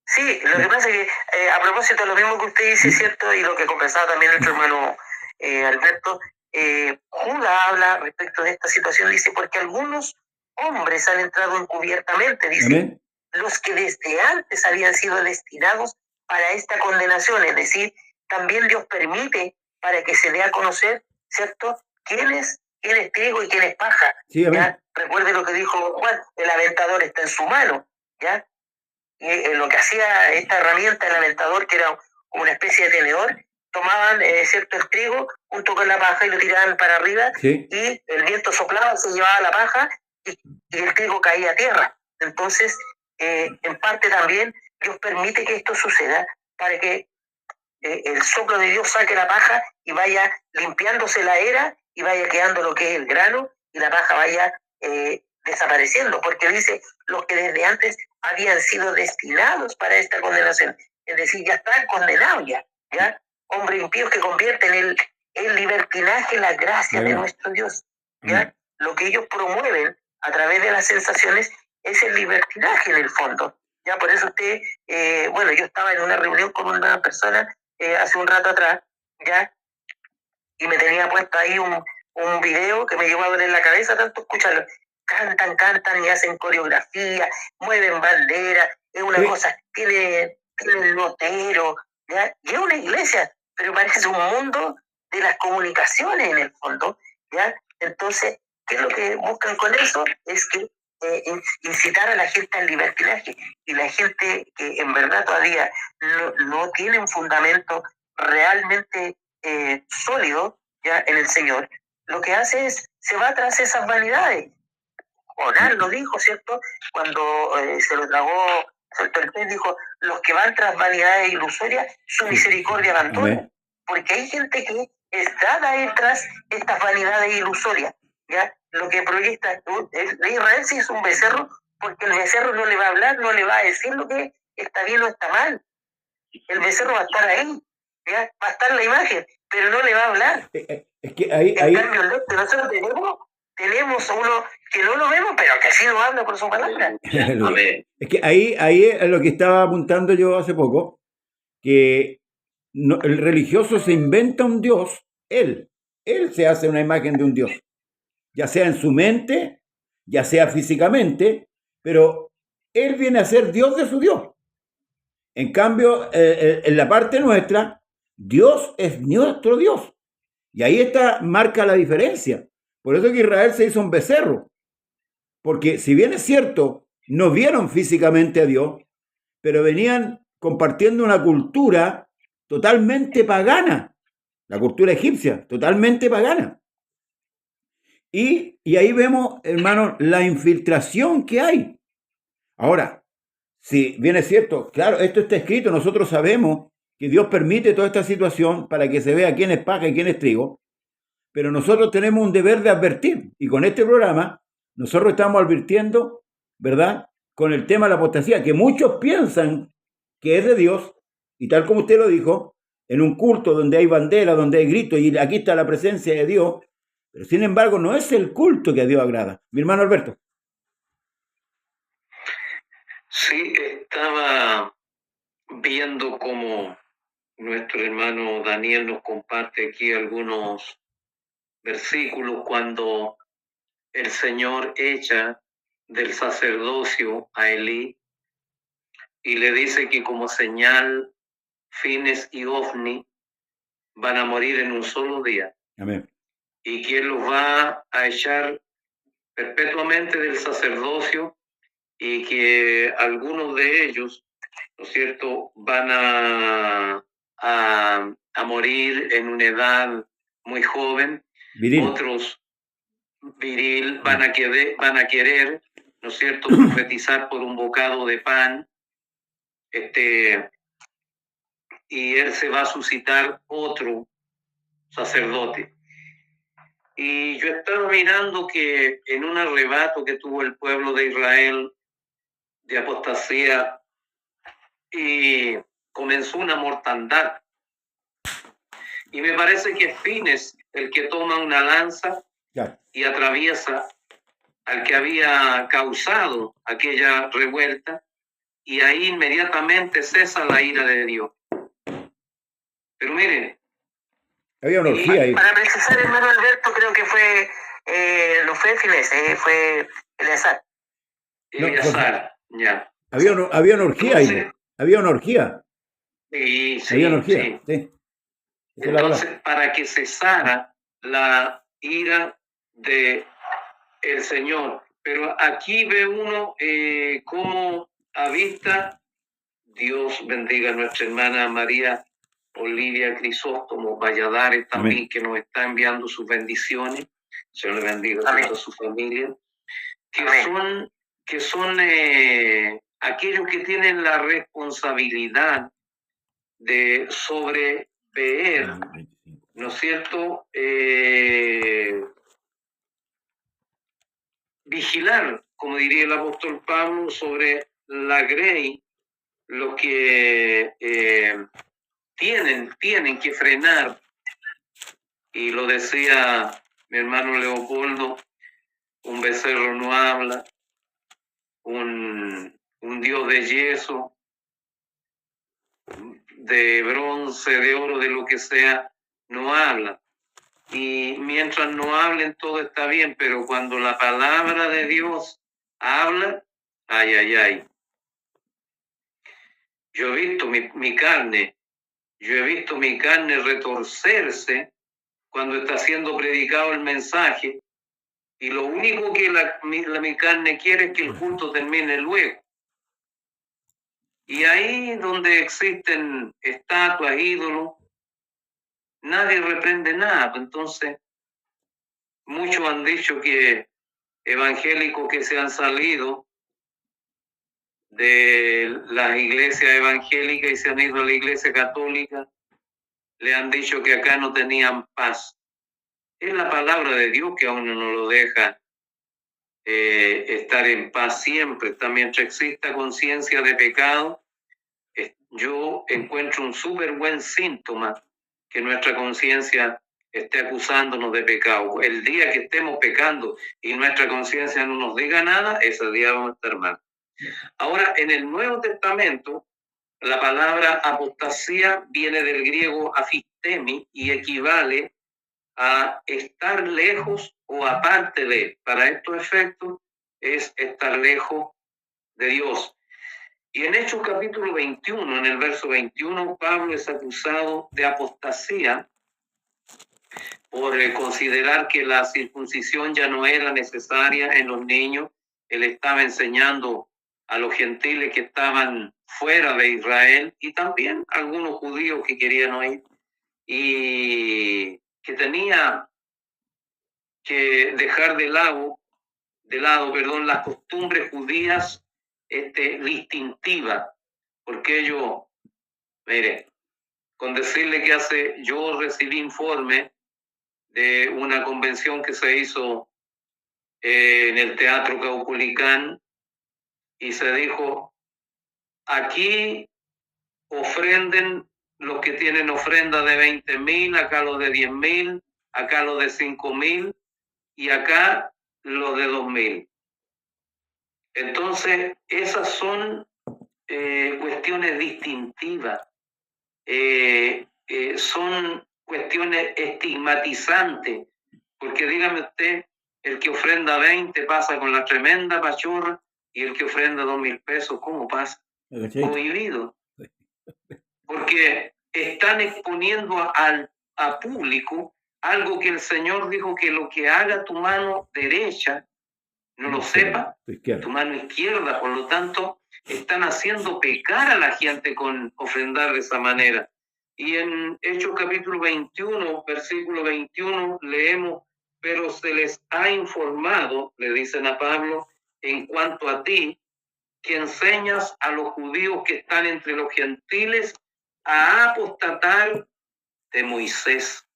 Sí, lo que pasa es que a propósito de lo mismo que usted dice, ¿cierto? Y lo que conversaba también nuestro hermano Alberto, Judas habla respecto de esta situación, dice, porque algunos hombres han entrado encubiertamente, dice, ¿amén?, los que desde antes habían sido destinados para esta condenación, es decir, también Dios permite para que se dé a conocer, ¿cierto?, quién es trigo y quién es paja, sí, ¿ya? Recuerde lo que dijo Juan, el aventador está en su mano, ¿ya? Y lo que hacía esta herramienta, el aventador, que era como una especie de tenedor, tomaban, ¿cierto?, el trigo junto con la paja y lo tiraban para arriba, sí, y el viento soplaba, se llevaba la paja y el trigo caía a tierra. Entonces, en parte también Dios permite que esto suceda para que el soplo de Dios saque la paja y vaya limpiándose la era y vaya quedando lo que es el grano y la paja vaya desapareciendo, porque dice, los que desde antes habían sido destinados para esta condenación, es decir, ya están condenados ya, hombres impíos que convierten el libertinaje en la gracia de nuestro Dios, ya, lo que ellos promueven a través de las sensaciones es el libertinaje en el fondo, ya. Por eso usted, bueno, yo estaba en una reunión con una persona hace un rato atrás, ya, y me tenía puesto ahí un video que me llegó a doler la cabeza tanto escucharlo. Cantan y hacen coreografía, mueven banderas, es una cosa, tiene el notero, ¿ya? Y es una iglesia, pero parece un mundo de las comunicaciones en el fondo, ¿ya? Entonces, ¿qué es lo que buscan con eso? Es que incitar a la gente al libertinaje. Y la gente que en verdad todavía no tiene un fundamento realmente sólido ya en el Señor, lo que hace es, se va tras esas vanidades. Jonás lo dijo, ¿cierto? Cuando se lo tragó, soltó el pez, dijo, los que van tras vanidades ilusorias, su misericordia abandona. Amén. Porque hay gente que está ahí tras estas vanidades ilusorias, ¿ya? Lo que proyecta, Israel se hizo un becerro porque el becerro no le va a hablar, no le va a decir lo que está bien o está mal. El becerro va a estar ahí, ¿ya? Va a estar la imagen, pero no le va a hablar. Es que ahí, En cambio, nosotros tenemos a uno que no lo vemos, pero que sí nos habla por su palabra. es que ahí es lo que estaba apuntando yo hace poco, que el religioso se inventa un Dios, él se hace una imagen de un Dios, ya sea en su mente, ya sea físicamente, pero él viene a ser Dios de su Dios. En cambio, en la parte nuestra, Dios es nuestro Dios. Y ahí marca la diferencia. Por eso que Israel se hizo un becerro. Porque si bien es cierto, no vieron físicamente a Dios, pero venían compartiendo una cultura totalmente pagana. La cultura egipcia, totalmente pagana. Y ahí vemos, hermanos, la infiltración que hay. Ahora, si bien es cierto, claro, esto está escrito, nosotros sabemos que Dios permite toda esta situación para que se vea quién es paja y quién es trigo, pero nosotros tenemos un deber de advertir, y con este programa nosotros estamos advirtiendo, ¿verdad?, con el tema de la apostasía, que muchos piensan que es de Dios, y tal como usted lo dijo, en un culto donde hay bandera, donde hay gritos, y aquí está la presencia de Dios, pero sin embargo no es el culto que a Dios agrada. Mi hermano Alberto. Sí, estaba viendo cómo nuestro hermano Daniel nos comparte aquí algunos versículos cuando el Señor echa del sacerdocio a Elí y le dice que como señal Fines y Ofni van a morir en un solo día. Amén. Y que él los va a echar perpetuamente del sacerdocio y que algunos de ellos, ¿no es cierto?, van a morir en una edad muy joven, viril. Otros viril van a querer, ¿no es cierto?, profetizar por un bocado de pan, y él se va a suscitar otro sacerdote. Y yo estaba mirando que en un arrebato que tuvo el pueblo de Israel de apostasía y comenzó una mortandad. Y me parece que es Fines el que toma una lanza y atraviesa al que había causado aquella revuelta, y ahí inmediatamente cesa la ira de Dios. Pero miren, había una orgía ahí. Para precisar, hermano Alberto, creo que fue, no fue Fines, fue Eleazar. Eleazar, ya. Había una orgía ahí. Había una orgía. Sí, había una orgía. Sí. Entonces, para que cesara la ira de el Señor. Pero aquí ve uno cómo avista, Dios bendiga a nuestra hermana María Olivia Crisóstomo Valladares también, amén, que nos está enviando sus bendiciones. Señor le bendiga a toda su familia. Que son aquellos que tienen la responsabilidad de sobreveer, ¿no es cierto?, vigilar, como diría el apóstol Pablo, sobre la grey, lo que tienen que frenar. Y lo decía mi hermano Leopoldo, un becerro no habla, un Dios de yeso, de bronce, de oro, de lo que sea, no habla. Y mientras no hablen todo está bien, pero cuando la palabra de Dios habla, ay, ay, ay. Yo he visto mi carne retorcerse cuando está siendo predicado el mensaje, Y lo único que mi carne quiere es que el culto termine luego. Y ahí donde existen estatuas, ídolos, nadie reprende nada. Entonces, muchos han dicho que evangélicos que se han salido de las iglesias evangélicas y se han ido a la iglesia católica, le han dicho que acá no tenían paz. Es la palabra de Dios que a uno no lo deja estar en paz siempre. Está mientras exista conciencia de pecado, yo encuentro un súper buen síntoma que nuestra conciencia esté acusándonos de pecado. El día que estemos pecando y nuestra conciencia no nos diga nada, ese día vamos a estar mal. Ahora, en el Nuevo Testamento, la palabra apostasía viene del griego afistemi y equivale a estar lejos o aparte de. Para estos efectos es estar lejos de Dios. Y en Hechos capítulo 21, en el verso 21, Pablo es acusado de apostasía por considerar que la circuncisión ya no era necesaria en los niños. Él estaba enseñando a los gentiles que estaban fuera de Israel y también algunos judíos que querían oír y que tenía que dejar de lado, las costumbres judías distintivas, porque ellos, mire, con decirle que yo recibí informe de una convención que se hizo en el Teatro Caupolicán y se dijo, aquí ofrenden los que tienen ofrenda de 20,000, acá los de 10,000, acá los de 5,000 y acá los de 2,000. Entonces, esas son cuestiones distintivas, son cuestiones estigmatizantes, porque dígame usted, el que ofrenda 20 pasa con la tremenda pachorra y el que ofrenda 2,000 pesos, ¿cómo pasa? Cohibido. Porque están exponiendo a público algo que el Señor dijo que lo que haga tu mano derecha no lo sepa, tu mano izquierda. Por lo tanto, están haciendo pecar a la gente con ofrendar de esa manera. Y en Hechos capítulo 21, versículo 21, leemos, pero se les ha informado, le dicen a Pablo, en cuanto a ti, que enseñas a los judíos que están entre los gentiles a apostatar de Moisés,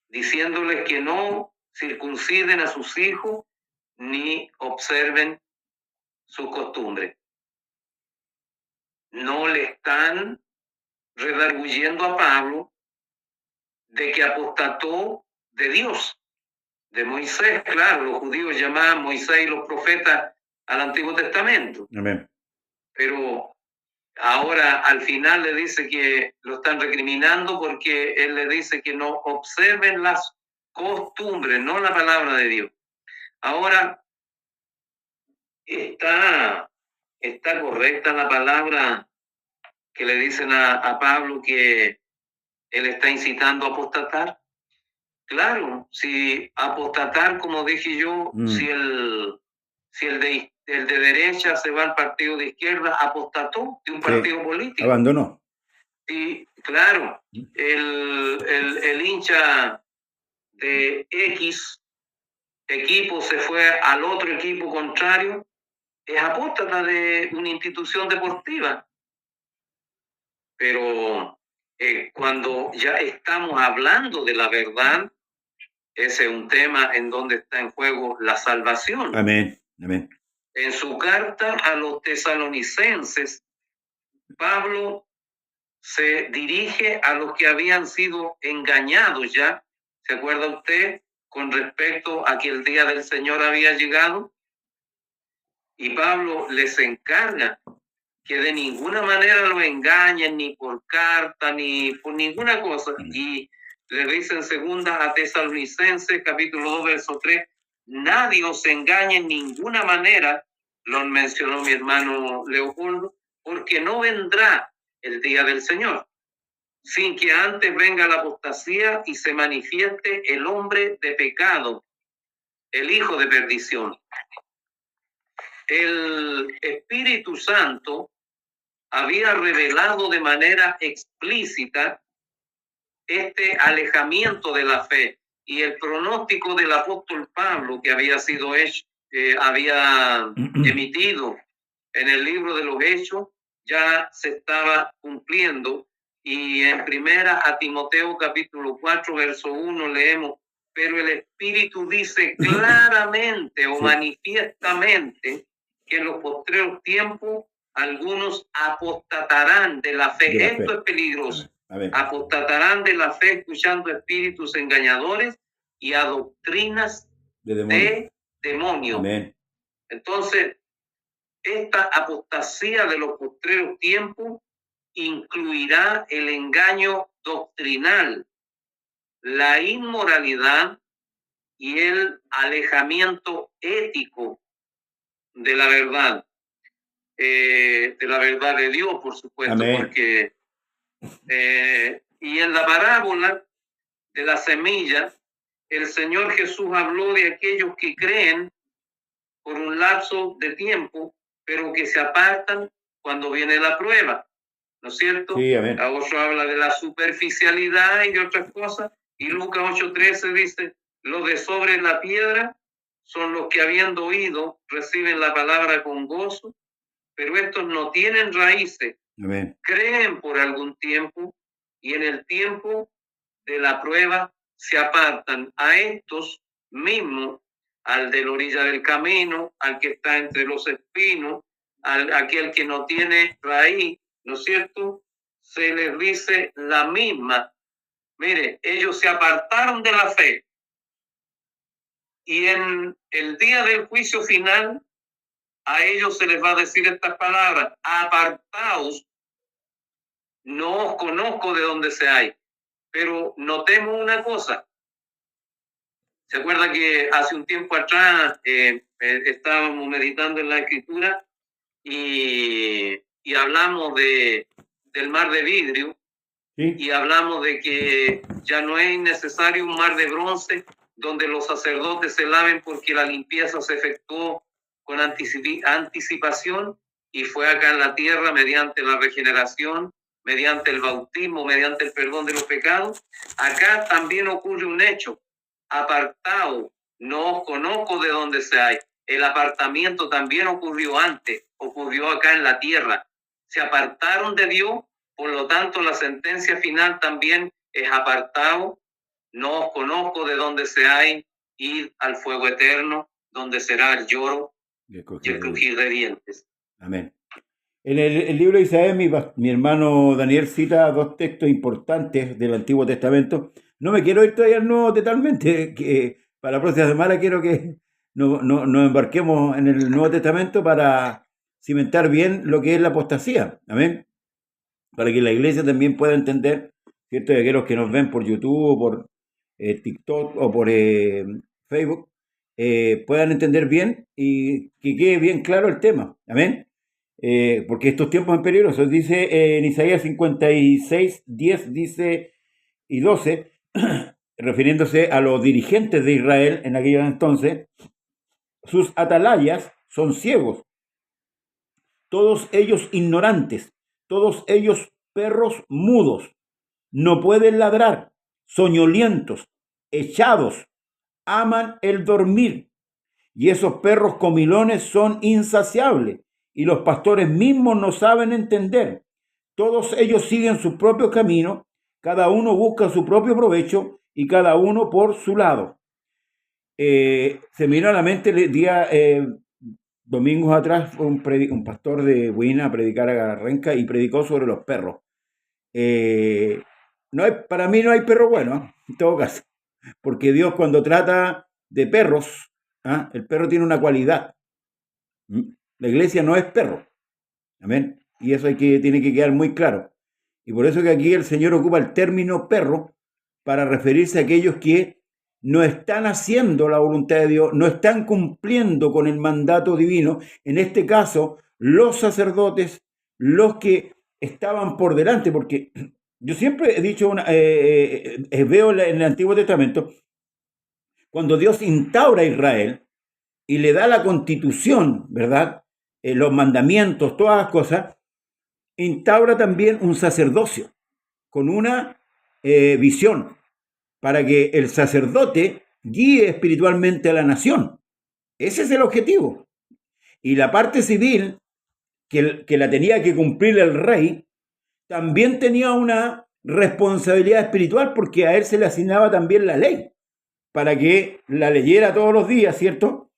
diciéndoles que no circunciden a sus hijos ni observen sus costumbres. No le están redarguyendo a Pablo de que apostató de Dios, de Moisés. Claro, los judíos llamaban Moisés y los profetas al Antiguo Testamento. Amén. Pero ahora al final le dice que lo están recriminando porque él le dice que no observen las costumbres, no la palabra de Dios. Ahora está correcta la palabra que le dicen a Pablo que él está incitando a apostatar. Claro, si apostatar, como dije yo, si el de derecha se va al partido de izquierda, apostató de un partido político. Abandonó. Y claro, el hincha de X equipo se fue al otro equipo contrario, es apóstata de una institución deportiva. Pero cuando ya estamos hablando de la verdad, ese es un tema en donde está en juego la salvación. Amén. Amén. En su carta a los tesalonicenses, Pablo se dirige a los que habían sido engañados ya. ¿Se acuerda usted con respecto a que el día del Señor había llegado? Y Pablo les encarga que de ninguna manera lo engañen, ni por carta, ni por ninguna cosa. Y le dice en segunda a Tesalonicenses, capítulo 2, verso 3, nadie os engañe en ninguna manera, lo mencionó mi hermano Leopoldo, porque no vendrá el día del Señor, sin que antes venga la apostasía y se manifieste el hombre de pecado, el hijo de perdición. El Espíritu Santo había revelado de manera explícita este alejamiento de la fe, y el pronóstico del apóstol Pablo que había sido hecho, había emitido en el libro de los Hechos, ya se estaba cumpliendo. Y en primera a Timoteo capítulo 4 verso 1 leemos: pero el Espíritu dice claramente o manifiestamente que en los postreros tiempos algunos apostatarán de la fe. Esto es peligroso. Apostatarán de la fe escuchando espíritus engañadores y a doctrinas de demonios. Entonces, esta apostasía de los postreros tiempos incluirá el engaño doctrinal, la inmoralidad y el alejamiento ético de la verdad. De la verdad de Dios, por supuesto. Amén. Porque y en la parábola de la semilla, el Señor Jesús habló de aquellos que creen por un lapso de tiempo, pero que se apartan cuando viene la prueba, ¿no es cierto? Sí, amén. A otro habla de la superficialidad y de otras cosas, y Lucas 8:13 dice: los de sobre la piedra son los que, habiendo oído, reciben la palabra con gozo, pero estos no tienen raíces. Amén. Creen por algún tiempo y en el tiempo de la prueba se apartan. A estos mismos, al de la orilla del camino, al que está entre los espinos, aquel que no tiene raíz, ¿no es cierto?, se les dice la misma. Mire, ellos se apartaron de la fe, y en el día del juicio final a ellos se les va a decir estas palabras: apartaos, no os conozco de dónde seáis. Pero notemos una cosa. ¿Se acuerda que hace un tiempo atrás estábamos meditando en la Escritura y hablamos del mar de vidrio? ¿Sí? Y hablamos de que ya no es necesario un mar de bronce donde los sacerdotes se laven, porque la limpieza se efectuó con anticipación, y fue acá en la tierra mediante la regeneración, mediante el bautismo, mediante el perdón de los pecados. Acá también ocurre un hecho: apartado, no os conozco de dónde seáis. El apartamiento también ocurrió antes, ocurrió acá en la tierra. Se apartaron de Dios, por lo tanto la sentencia final también es: apartado, no os conozco de dónde seáis, id al fuego eterno, donde será el lloro y el crujir de dientes. Amén. En el libro de Isaías, mi hermano Daniel cita dos textos importantes del Antiguo Testamento. No me quiero ir todavía al Nuevo totalmente, que para la próxima semana quiero que nos embarquemos en el Nuevo Testamento para cimentar bien lo que es la apostasía. Amén. Para que la iglesia también pueda entender, ¿cierto? De aquellos que nos ven por YouTube o por TikTok o por Facebook, puedan entender bien y que quede bien claro el tema. Amén. Porque estos tiempos son peligrosos. Dice en Isaías 56, 10 dice, y 12, refiriéndose a los dirigentes de Israel en aquellos entonces: sus atalayas son ciegos, todos ellos ignorantes, todos ellos perros mudos, no pueden ladrar, soñolientos, echados, aman el dormir, y esos perros comilones son insaciables, y los pastores mismos no saben entender. Todos ellos siguen su propio camino, cada uno busca su propio provecho y cada uno por su lado. Se me vino a la mente el día, domingos atrás, fue un pastor de Huina a predicar a Garrenca y predicó sobre los perros. Para mí no hay perro bueno, en todo caso, porque Dios, cuando trata de perros, el perro tiene una cualidad. La iglesia no es perro. Amén. Y eso tiene que quedar muy claro. Y por eso que aquí el Señor ocupa el término perro para referirse a aquellos que no están haciendo la voluntad de Dios, no están cumpliendo con el mandato divino. En este caso, los sacerdotes, los que estaban por delante, porque yo siempre he dicho, veo en el Antiguo Testamento, cuando Dios instaura a Israel y le da la constitución, ¿verdad? Los mandamientos, todas las cosas, instaura también un sacerdocio con una visión para que el sacerdote guíe espiritualmente a la nación. Ese es el objetivo. Y la parte civil, que la tenía que cumplir el rey, también tenía una responsabilidad espiritual porque a él se le asignaba también la ley, para que la leyera todos los días, ¿cierto?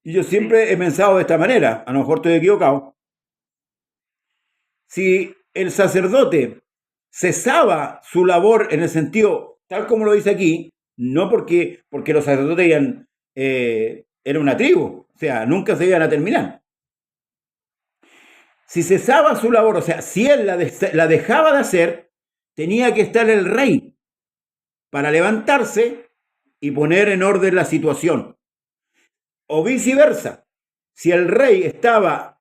Y yo siempre he pensado de esta manera, a lo mejor estoy equivocado. Si el sacerdote cesaba su labor en el sentido, tal como lo dice aquí, no porque los sacerdotes eran una tribu, o sea, nunca se iban a terminar. Si cesaba su labor, o sea, si él la dejaba de hacer, tenía que estar el rey para levantarse y poner en orden la situación. O viceversa, si el rey estaba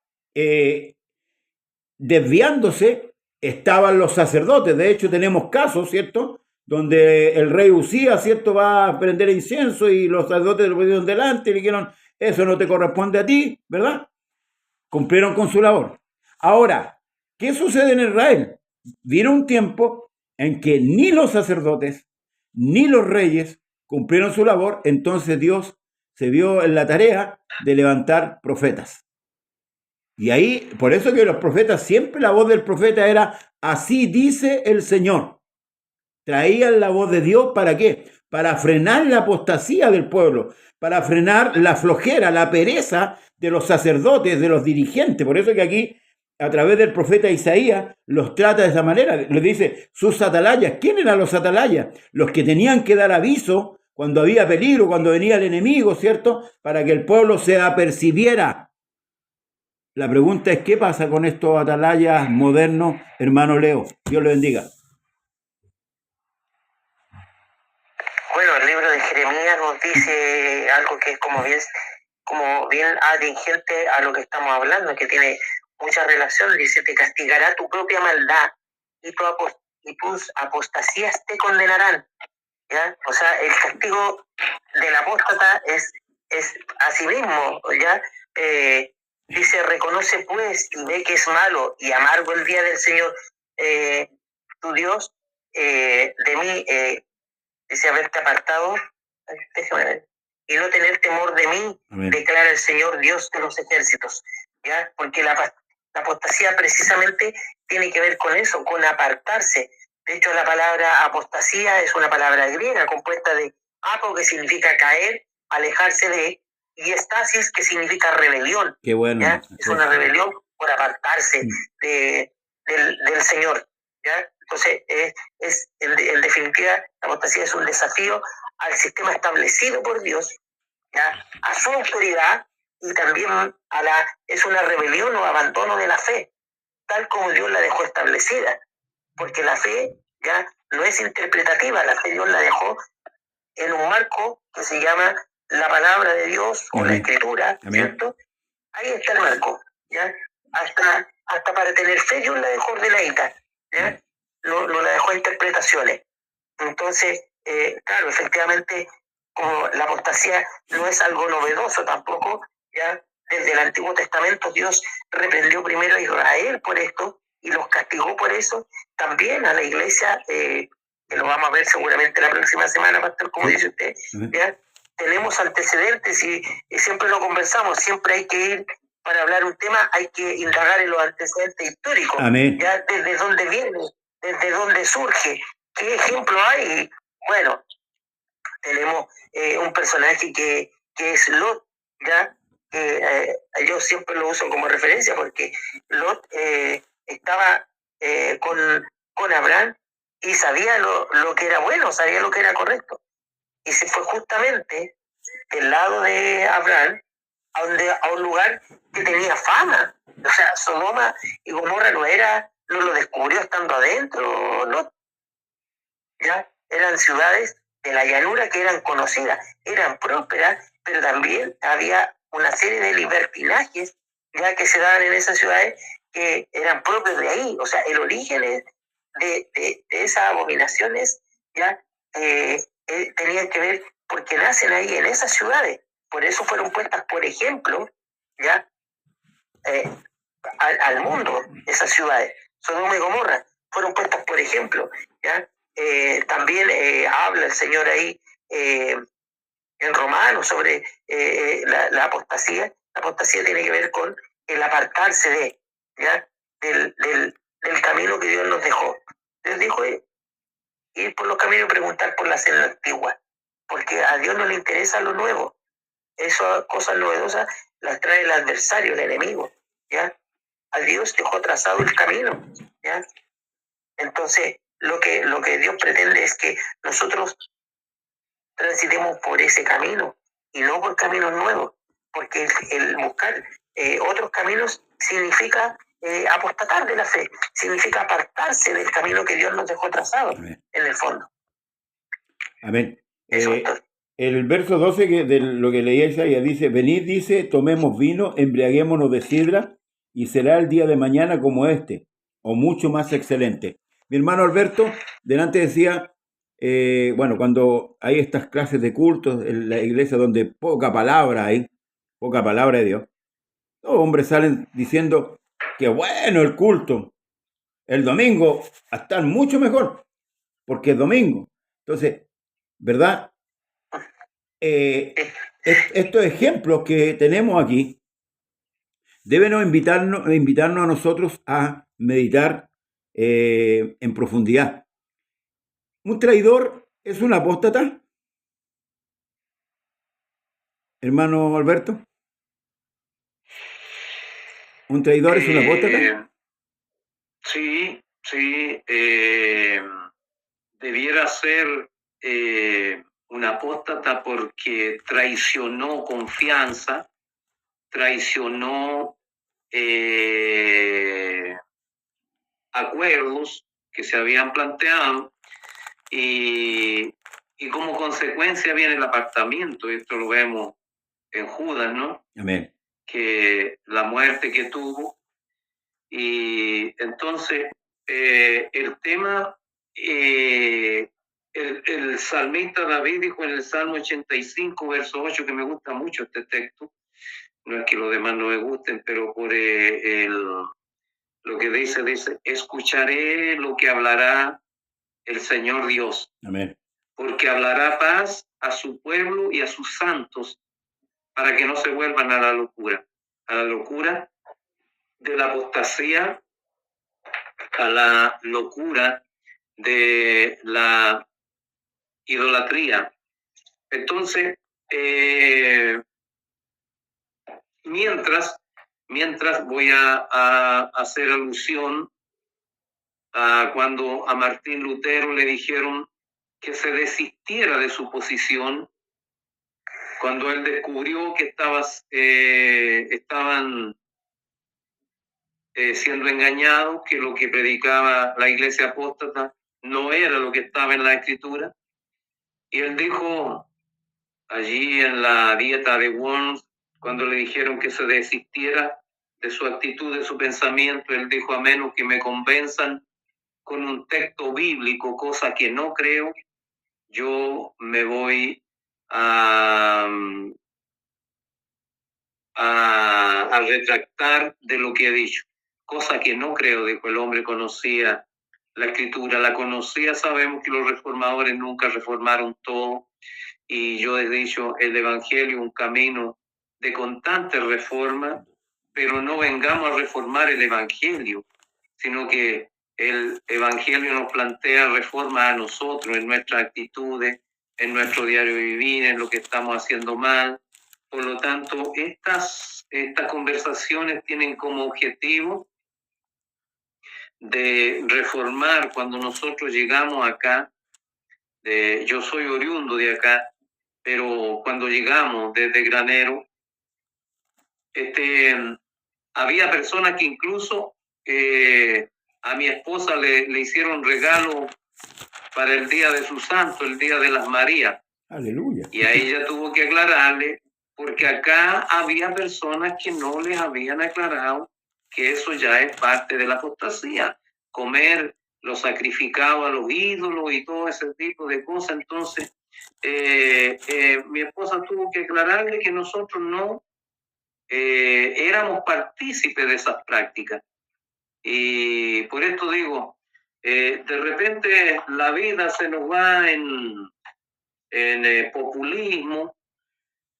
desviándose, estaban los sacerdotes. De hecho, tenemos casos, ¿cierto?, donde el rey Usías, ¿cierto?, va a prender incienso y los sacerdotes lo pusieron delante y le dijeron, eso no te corresponde a ti, ¿verdad? Cumplieron con su labor. Ahora, ¿qué sucede en Israel? Vino un tiempo en que ni los sacerdotes ni los reyes cumplieron su labor, entonces Dios se vio en la tarea de levantar profetas. Y ahí, por eso que los profetas, siempre la voz del profeta era, así dice el Señor. Traían la voz de Dios, ¿para qué? Para frenar la apostasía del pueblo, para frenar la flojera, la pereza de los sacerdotes, de los dirigentes. Por eso que aquí, a través del profeta Isaías, los trata de esa manera. Les dice, sus atalayas. ¿Quién eran los atalayas? Los que tenían que dar aviso cuando había peligro, cuando venía el enemigo, ¿cierto? Para que el pueblo se apercibiera. La pregunta es, ¿qué pasa con estos atalayas modernos, hermano Leo? Dios le bendiga. Bueno, el libro de Jeremías nos dice algo que es como bien atingente a lo que estamos hablando, que tiene mucha relación. Dice, te castigará tu propia maldad y tus apostasías te condenarán. ¿Ya? O sea, el castigo del apóstata es a sí mismo, ¿ya? Dice, reconoce pues y ve que es malo y amargo el día del Señor tu Dios de mí, dice, haberte apartado, déjame ver, y no tener temor de mí, Amén. Declara el Señor Dios de los ejércitos, ¿ya? Porque la apostasía precisamente tiene que ver con eso, con apartarse. De hecho, la palabra apostasía es una palabra griega compuesta de apo, que significa caer, alejarse de, y estasis, que significa rebelión. Qué bueno. ¿Ya? Es una rebelión por apartarse del Señor. ¿Ya? Entonces, en definitiva, la apostasía es un desafío al sistema establecido por Dios, ¿ya? A su autoridad, y también es una rebelión o abandono de la fe, tal como Dios la dejó establecida. Porque la fe ya no es interpretativa, la fe Dios la dejó en un marco que se llama la palabra de Dios o la escritura, ¿cierto? Ahí está el marco, ¿ya? Hasta para tener fe Dios la dejó ordenadita, ¿ya? No la dejó a interpretaciones. Entonces, claro, efectivamente, como la apostasía no es algo novedoso tampoco, ¿ya? Desde el Antiguo Testamento Dios reprendió primero a Israel por esto y los castigó por eso. También a la iglesia, que lo vamos a ver seguramente la próxima semana, pastor, como dice usted, ¿ya? Tenemos antecedentes y siempre lo conversamos, siempre hay que ir, para hablar un tema, hay que indagar en los antecedentes históricos. Amén. ¿Ya? Desde dónde viene, desde dónde surge, qué ejemplo hay. Bueno, tenemos un personaje que es Lot, ¿ya? Yo siempre lo uso como referencia porque Lot estaba con Abraham y sabía lo que era bueno, sabía lo que era correcto. Y se fue justamente del lado de Abraham a un lugar que tenía fama. O sea, Sodoma y Gomorra no lo descubrió estando adentro, ¿no? ¿Ya? Eran ciudades de la llanura que eran conocidas, eran prósperas, pero también había una serie de libertinajes ya que se daban en esas ciudades que eran propios de ahí. O sea, el origen de esas abominaciones ya tenían que ver porque nacen ahí en esas ciudades. Por eso fueron puestas, por ejemplo, ya al mundo, esas ciudades. Sodoma y Gomorra fueron puestas, por ejemplo, ya. También habla el Señor ahí en Romanos sobre la apostasía. La apostasía tiene que ver con el apartarse ¿ya? del camino que Dios nos dejó. Dios dijo ir por los caminos y preguntar por la senda antigua, porque a Dios no le interesa lo nuevo. Esas cosas novedosas las trae el adversario, el enemigo, ¿ya? A Dios dejó trazado el camino, ¿ya? Entonces, lo que Dios pretende es que nosotros transitemos por ese camino y no por caminos nuevos, porque el buscar otros caminos significa apostatar de la fe, significa apartarse del camino que Dios nos dejó trazado. Amén. En el fondo. Amén. El verso 12 de lo que leía Isaías dice: venid, dice, tomemos vino, embriaguémonos de sidra, y será el día de mañana como este, o mucho más excelente. Mi hermano Alberto delante decía, bueno, cuando hay estas clases de cultos en la iglesia donde poca palabra hay, poca palabra de Dios, los hombres salen diciendo que bueno el culto, el domingo va a estar mucho mejor, porque es domingo. Entonces, ¿verdad? Estos ejemplos que tenemos aquí deben invitarnos a nosotros a meditar en profundidad. ¿Un traidor es un apóstata? Hermano Alberto. ¿Un traidor es un apóstata? Sí, debiera ser un apóstata porque traicionó confianza, traicionó acuerdos que se habían planteado y como consecuencia viene el apartamiento. Esto lo vemos en Judas, ¿no? Amén. Que la muerte que tuvo. Y entonces el tema, el salmista David dijo en el Salmo 85, verso 8, que me gusta mucho este texto, no es que los demás no me gusten, pero por lo que dice, escucharé lo que hablará el Señor Dios. Amén. Porque hablará paz a su pueblo y a sus santos, para que no se vuelvan a la locura de la apostasía, a la locura de la idolatría. Entonces, mientras voy a hacer alusión a cuando a Martín Lutero le dijeron que se desistiera de su posición, cuando él descubrió que estaban siendo engañados, que lo que predicaba la iglesia apóstata no era lo que estaba en la Escritura. Y él dijo allí en la dieta de Worms, cuando le dijeron que se desistiera de su actitud, de su pensamiento, él dijo: a menos que me convenzan con un texto bíblico, cosa que no creo, yo me voy a retractar de lo que he dicho. Cosa que no creo, dijo. El hombre conocía la Escritura, la conocía. Sabemos que los reformadores nunca reformaron todo, y yo he dicho, el Evangelio, un camino de constante reforma, pero no vengamos a reformar el Evangelio, sino que el Evangelio nos plantea reforma a nosotros, en nuestras actitudes, en nuestro diario vivir, en lo que estamos haciendo mal. Por lo tanto, estas conversaciones tienen como objetivo de reformar. Cuando nosotros llegamos acá, yo soy oriundo de acá, pero cuando llegamos desde Granero, había personas que incluso a mi esposa le hicieron regalo para el día de su santo, el día de las Marías. Aleluya. Y a ella tuvo que aclararle, porque acá había personas que no les habían aclarado que eso ya es parte de la apostasía, comer lo sacrificado a los ídolos y todo ese tipo de cosas. Entonces, mi esposa tuvo que aclararle que nosotros no éramos partícipes de esas prácticas. Y por esto digo, de repente la vida se nos va en populismo.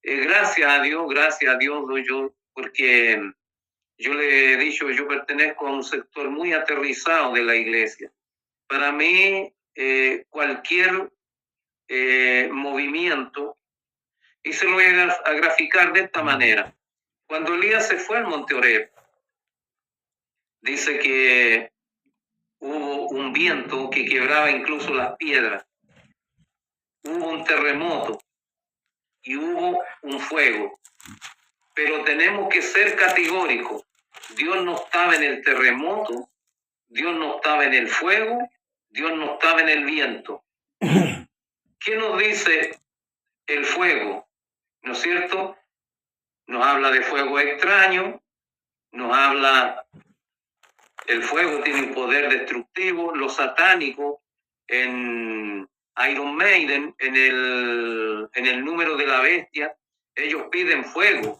Gracias a Dios doy yo, porque yo le he dicho, yo pertenezco a un sector muy aterrizado de la iglesia. Para mí, cualquier movimiento, y se lo voy a graficar de esta manera. Cuando Elías se fue al Monte Oreb, dice que hubo un viento que quebraba incluso las piedras, hubo un terremoto y hubo un fuego. Pero tenemos que ser categóricos. Dios no estaba en el terremoto, Dios no estaba en el fuego, Dios no estaba en el viento. ¿Qué nos dice el fuego? ¿No es cierto? Nos habla de fuego extraño, nos habla, el fuego tiene un poder destructivo, los satánicos en Iron Maiden, en el número de la bestia, ellos piden fuego.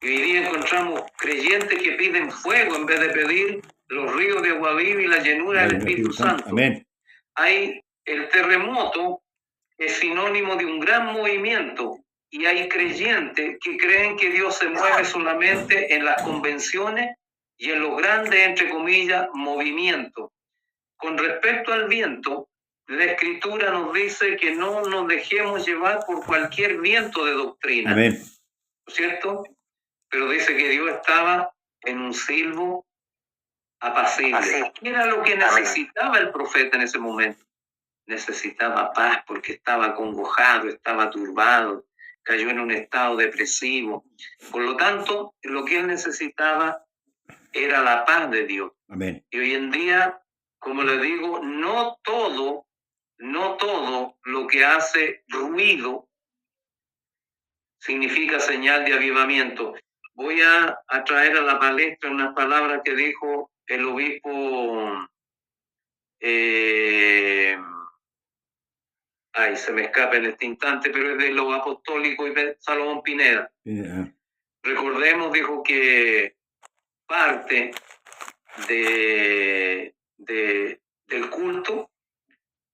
Y hoy día encontramos creyentes que piden fuego en vez de pedir los ríos de agua viva y la llenura del Espíritu Santo. Amén. El terremoto es sinónimo de un gran movimiento y hay creyentes que creen que Dios se mueve solamente en las convenciones y en los grandes, entre comillas, movimientos. Con respecto al viento, la Escritura nos dice que no nos dejemos llevar por cualquier viento de doctrina. Amén. ¿No es cierto? Pero dice que Dios estaba en un silbo apacible. ¿Qué era lo que necesitaba el profeta en ese momento? Necesitaba paz porque estaba acongojado, estaba turbado, cayó en un estado depresivo. Por lo tanto, lo que él necesitaba era la paz de Dios. Amén. Y hoy en día, como le digo, no todo lo que hace ruido significa señal de avivamiento. Voy a traer a la palestra unas palabras que dijo el obispo, se me escapa en este instante, pero es de los apostólicos y de Salomón Pineda. Yeah. Recordemos, dijo que parte del culto,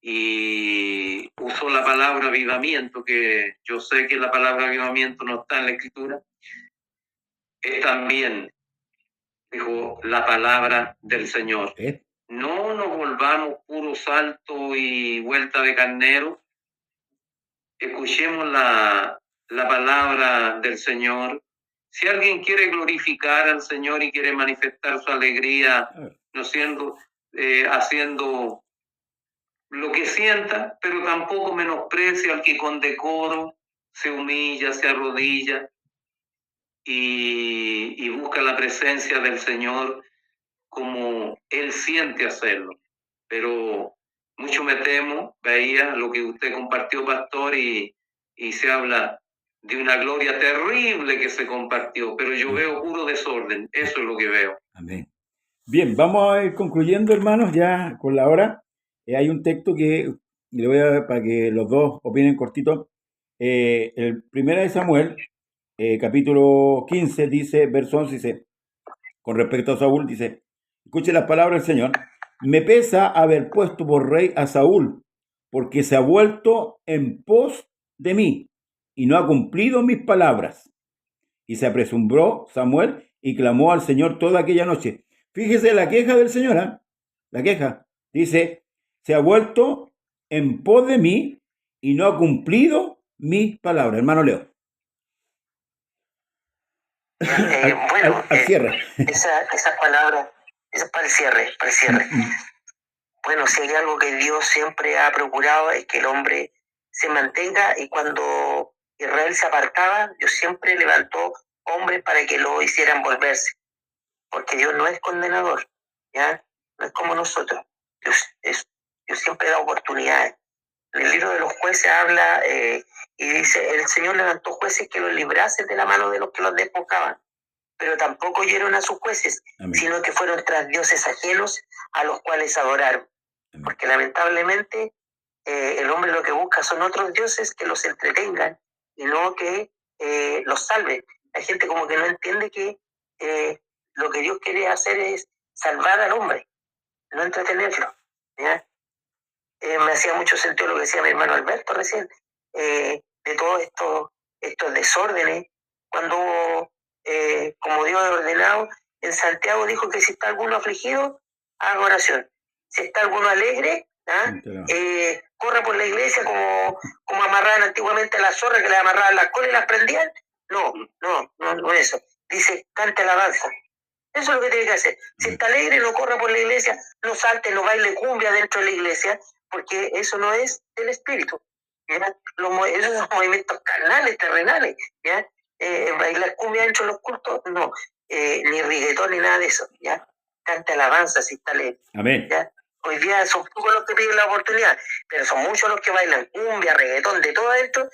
y usó la palabra avivamiento, que yo sé que la palabra avivamiento no está en la Escritura, es también, dijo, la palabra del Señor. No nos volvamos puro salto y vuelta de carnero. Escuchemos la palabra del Señor. Si alguien quiere glorificar al Señor y quiere manifestar su alegría, no siendo, haciendo lo que sienta, pero tampoco menosprecia al que con decoro se humilla, se arrodilla y busca la presencia del Señor como Él siente hacerlo. Pero mucho me temo, veía lo que usted compartió, pastor, y se habla de una gloria terrible que se compartió, pero yo veo puro desorden, eso es lo que veo. Amén. Bien, vamos a ir concluyendo, hermanos, ya con la hora. Hay un texto que le voy a dar para que los dos opinen cortito. El 1 de Samuel, capítulo 15, dice, verso 11, dice, con respecto a Saúl, dice, escuche las palabras del Señor, me pesa haber puesto por rey a Saúl, porque se ha vuelto en pos de mí y no ha cumplido mis palabras. Y se apresuró Samuel y clamó al Señor toda aquella noche. Fíjese la queja del Señor, ¿eh? La queja. Dice, se ha vuelto en pos de mí y no ha cumplido mis palabras. Hermano Leo. Bueno, al cierre. Esas palabras, es para el cierre. Bueno, si hay algo que Dios siempre ha procurado es que el hombre se mantenga, y cuando Israel se apartaba, Dios siempre levantó hombres para que lo hicieran volverse, porque Dios no es condenador, ¿ya? No es como nosotros. Dios siempre da oportunidades. En el libro de los jueces habla y dice, el Señor levantó jueces que los librasen de la mano de los que los despojaban, pero tampoco oyeron a sus jueces. Amén. Sino que fueron tras dioses ajenos a los cuales adoraron. Amén. Porque lamentablemente el hombre lo que busca son otros dioses que los entretengan y no que los salven. La gente como que no entiende que lo que Dios quiere hacer es salvar al hombre, no entretenerlo, ¿ya? Me hacía mucho sentido lo que decía mi hermano Alberto recién, de todos estos desórdenes, cuando, como Dios ha ordenado, en Santiago dijo que si está alguno afligido, haga oración. Si está alguno alegre, corra por la iglesia como amarraban antiguamente a las zorras, que le amarraban las colas y las prendían. No eso. Dice, cante alabanza. Eso es lo que tiene que hacer. Si está alegre, no corra por la iglesia, no salte, no baile cumbia dentro de la iglesia, porque eso no es del espíritu. ¿Ya? Esos son movimientos carnales, terrenales. ¿Ya? Bailar cumbia dentro de los cultos, no. Ni reggaetón ni nada de eso. ¿Ya? Canta alabanza si está alegre. Amén. ¿Ya? Hoy día son pocos los que piden la oportunidad, pero son muchos los que bailan cumbia, reggaetón, de todo esto,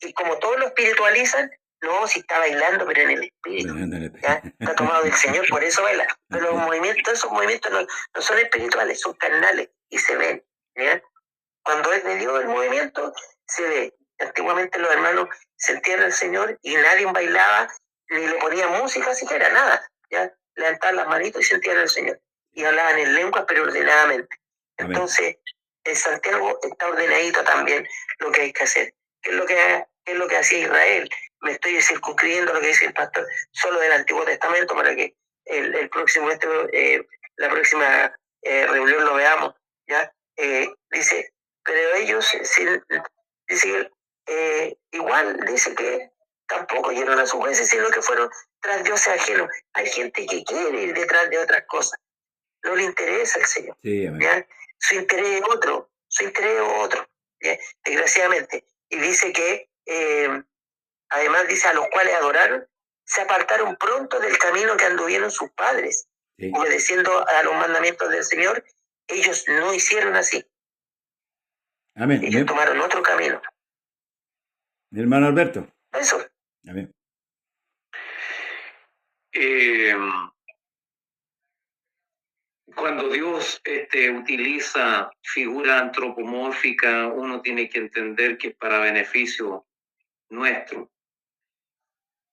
y como todos lo espiritualizan, no, si está bailando, pero en el espíritu. ¿Ya? Está tomado del Señor, por eso baila. Pero esos movimientos no son espirituales, son carnales y se ven. ¿Ya? Cuando es de Dios el movimiento, se ve. Antiguamente los hermanos sentían al Señor y nadie bailaba, ni le ponía música siquiera, nada. ¿Ya? Levantaban las manitos y sentían al Señor. Y hablaban en lenguas, pero ordenadamente. Entonces, en Santiago está ordenadito también lo que hay que hacer. ¿Qué es lo que hacía Israel? Me estoy circunscribiendo lo que dice el pastor solo del Antiguo Testamento para que la próxima reunión lo veamos. ¿Ya? Dice, pero ellos, dice, igual dice que tampoco oyeron a sus jueces, sino que fueron tras dioses ajenos. Hay gente que quiere ir detrás de otras cosas. No le interesa al Señor. Sí, ¿Ya? Su interés es otro, ¿ya? Desgraciadamente. Y dice que, además dice, a los cuales adoraron, se apartaron pronto del camino que anduvieron sus padres, sí, obedeciendo a los mandamientos del Señor. Ellos no hicieron así. Amén. Ellos tomaron otro camino. Mi hermano Alberto. Eso. Amén. Cuando Dios utiliza figura antropomórfica, uno tiene que entender que es para beneficio nuestro.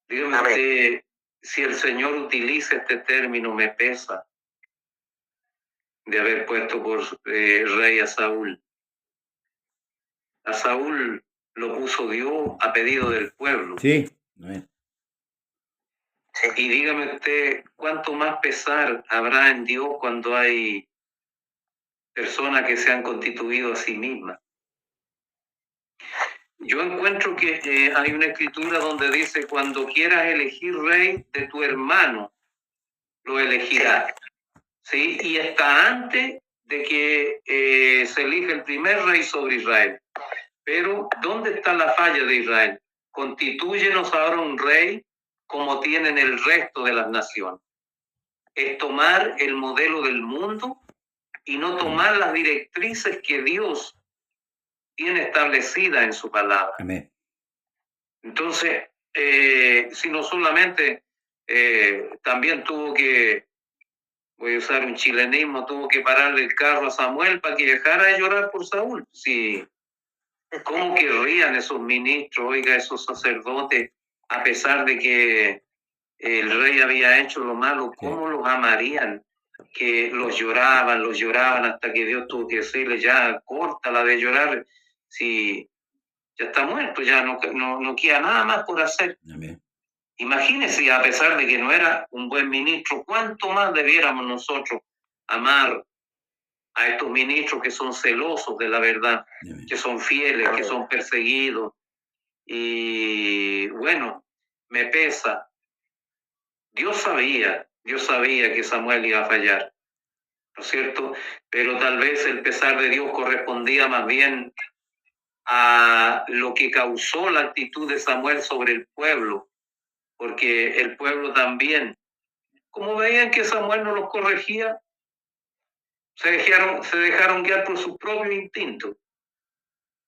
Dígame usted, si el Señor utiliza este término, me pesa de haber puesto por rey a Saúl. A Saúl lo puso Dios a pedido del pueblo. Sí. Y dígame usted, ¿cuánto más pesar habrá en Dios cuando hay personas que se han constituido a sí mismas? Yo encuentro que hay una escritura donde dice, cuando quieras elegir rey de tu hermano, lo elegirás. ¿Sí? Y está antes de que se elija el primer rey sobre Israel. Pero, ¿dónde está la falla de Israel? Constitúyenos ahora un rey como tienen el resto de las naciones. Es tomar el modelo del mundo y no tomar las directrices que Dios tiene establecidas en su palabra. Amén. Entonces, si no solamente también tuvo que, voy a usar un chilenismo, tuvo que pararle el carro a Samuel para que dejara de llorar por Saúl. Sí. ¿Cómo querrían esos ministros, oiga, esos sacerdotes, a pesar de que el rey había hecho lo malo, cómo los amarían? Que los lloraban hasta que Dios tuvo que decirle, ya, córtala de llorar, si ya está muerto, ya no queda nada más por hacer. Amén. Imagínense, a pesar de que no era un buen ministro, ¿cuánto más debiéramos nosotros amar a estos ministros que son celosos de la verdad, Amén, que son fieles, que son perseguidos? Y bueno, me pesa. Dios sabía que Samuel iba a fallar, ¿no es cierto? Pero tal vez el pesar de Dios correspondía más bien a lo que causó la actitud de Samuel sobre el pueblo, porque el pueblo también, como veían que Samuel no los corregía, se dejaron guiar por sus propios instintos,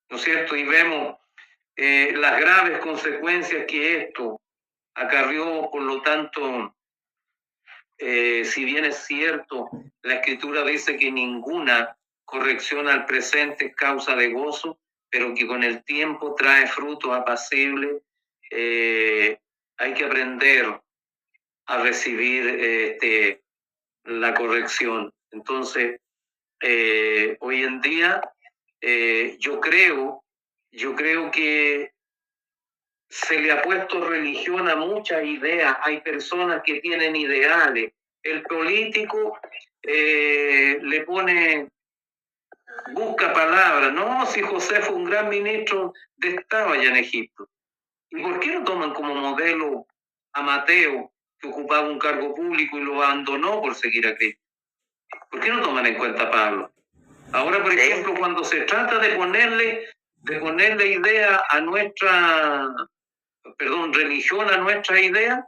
¿no es cierto? Y vemos las graves consecuencias que esto acarrió. Por lo tanto, si bien es cierto, la Escritura dice que ninguna corrección al presente es causa de gozo, pero que con el tiempo trae frutos apacibles. Hay que aprender a recibir la corrección. Entonces, hoy en día, yo creo que se le ha puesto religión a muchas ideas. Hay personas que tienen ideales. El político le pone, busca palabras. No, si José fue un gran ministro de Estado allá en Egipto. ¿Y por qué no toman como modelo a Mateo, que ocupaba un cargo público y lo abandonó por seguir a Cristo? ¿Por qué no toman en cuenta a Pablo? Ahora, por ejemplo, cuando se trata de ponerle idea a religión a nuestra idea,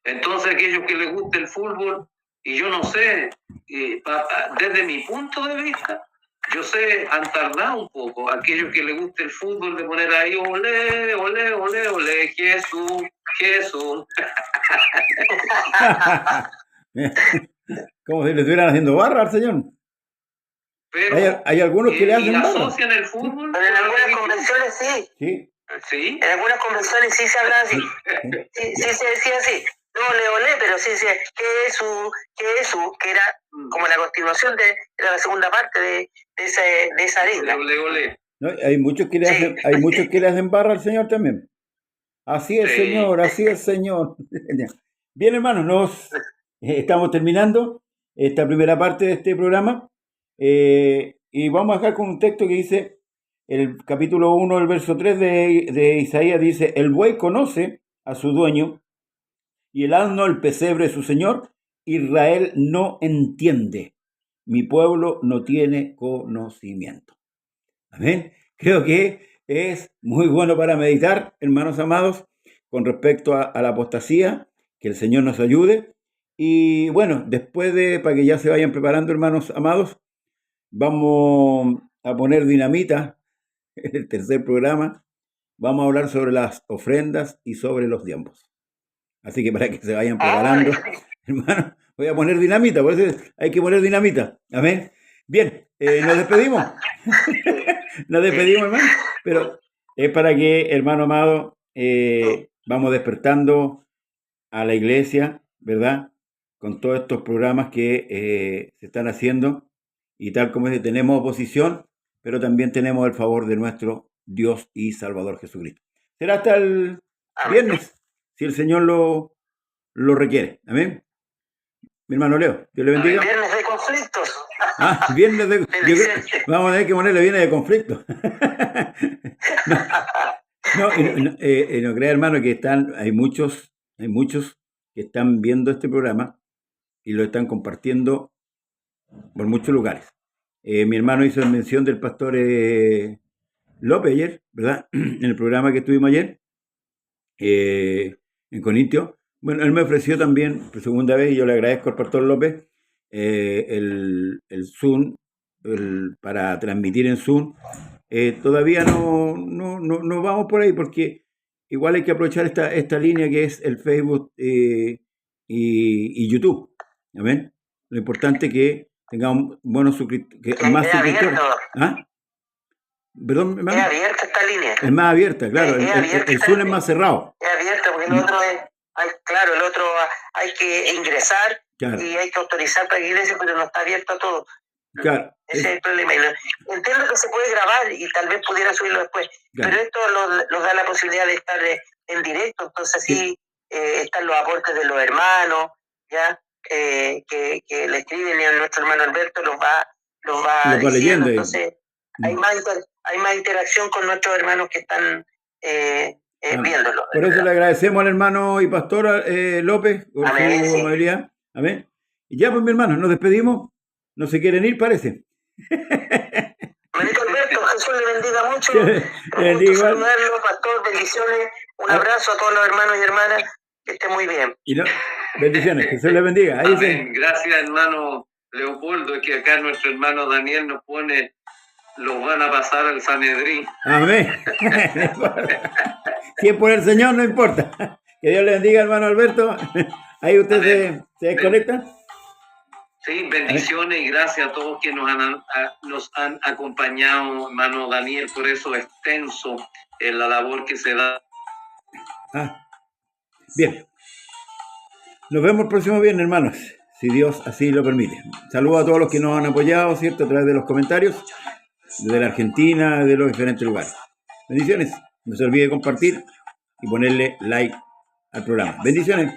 entonces aquellos que les gusta el fútbol, y yo no sé, desde mi punto de vista, yo sé, han tardado un poco, aquellos que les gusta el fútbol, de poner ahí, olé, olé, olé, olé, Jesús, Jesús. Como si le estuvieran haciendo barra al Señor. Pero hay algunos que le hacen barra. asocian el fútbol. Pero en algunas convenciones sí. Sí. En algunas convenciones sí se hablaba así. Sí se decía así. No olé, pero sí se decía Jesús, que era como la continuación de la segunda parte de esa línea. Olé. No, hay muchos que le hacen barra al Señor también. Así es, Señor, así es, Señor. Bien, hermanos, estamos terminando esta primera parte de este programa. Y vamos a dejar con un texto que dice, el capítulo 1, el verso 3 de Isaías dice: el buey conoce a su dueño y el asno el pesebre de su señor. Israel no entiende, mi pueblo no tiene conocimiento. Amén. Creo que es muy bueno para meditar, hermanos amados, con respecto a la apostasía. Que el Señor nos ayude. Y bueno, después para que ya se vayan preparando, hermanos amados, vamos a poner dinamita en el tercer programa. Vamos a hablar sobre las ofrendas y sobre los diezmos. Así que para que se vayan preparando, hermano, voy a poner dinamita, por eso hay que poner dinamita. Amén. Bien, nos despedimos. Nos despedimos, hermano. Pero es para que, hermano amado, vamos despertando a la iglesia, ¿verdad? Con todos estos programas que se están haciendo. Y tal como es, tenemos oposición, pero también tenemos el favor de nuestro Dios y Salvador Jesucristo. Será hasta el viernes, si el Señor lo requiere. Amén. Mi hermano Leo, Dios le bendiga. Viernes de conflictos. Viernes de... vamos a tener que ponerle viernes de conflicto. No crea, hermano, que hay muchos que están viendo este programa y lo están compartiendo por muchos lugares. Mi hermano hizo mención del pastor López ayer, ¿verdad? En el programa que estuvimos ayer, en Corintio. Bueno, él me ofreció también, por segunda vez, y yo le agradezco al pastor López, el Zoom, para transmitir en Zoom. Todavía no vamos por ahí, porque igual hay que aprovechar esta línea que es el Facebook y YouTube. ¿Amén? Lo importante es que tengamos buenos suscriptores, más suscriptores. ¿Ah? Perdón, hermano. Es abierta esta línea. Es más abierta, claro. El Zoom es más cerrado. Es abierta porque el otro el otro hay que ingresar, claro, y hay que autorizar para la iglesia, pero no está abierto a todo. Claro. Ese es el problema. Entiendo que se puede grabar y tal vez pudiera subirlo después, claro, pero esto nos da la posibilidad de estar en directo, entonces sí, están los aportes de los hermanos, ya, que le escriben, y a nuestro hermano Alberto los va diciendo, entonces hay más interacción con nuestros hermanos que están viéndolo. Por eso le agradecemos al hermano y pastor López por su amabilidad. Amén. Y ya pues, mi hermano, nos despedimos. No se quieren ir, parece. Manito Alberto, Jesús le bendiga mucho. Un gusto saludarlo, pastor, bendiciones. Un abrazo a todos los hermanos y hermanas. Que estén muy bien. Bendiciones, Jesús le bendiga. Ahí amén. Gracias, hermano Leopoldo, que acá nuestro hermano Daniel nos pone, los van a pasar al Sanedrín. Amén. Si es por el Señor, no importa. Que Dios le bendiga, hermano Alberto. Ahí usted se desconecta. Sí, bendiciones y gracias a todos que nos han acompañado, hermano Daniel, por eso extenso la labor que se da. Bien. Nos vemos el próximo viernes, hermanos, si Dios así lo permite. Saludos a todos los que nos han apoyado, ¿cierto? A través de los comentarios, desde la Argentina, de los diferentes lugares. Bendiciones. No se olvide compartir y ponerle like al programa. Bendiciones.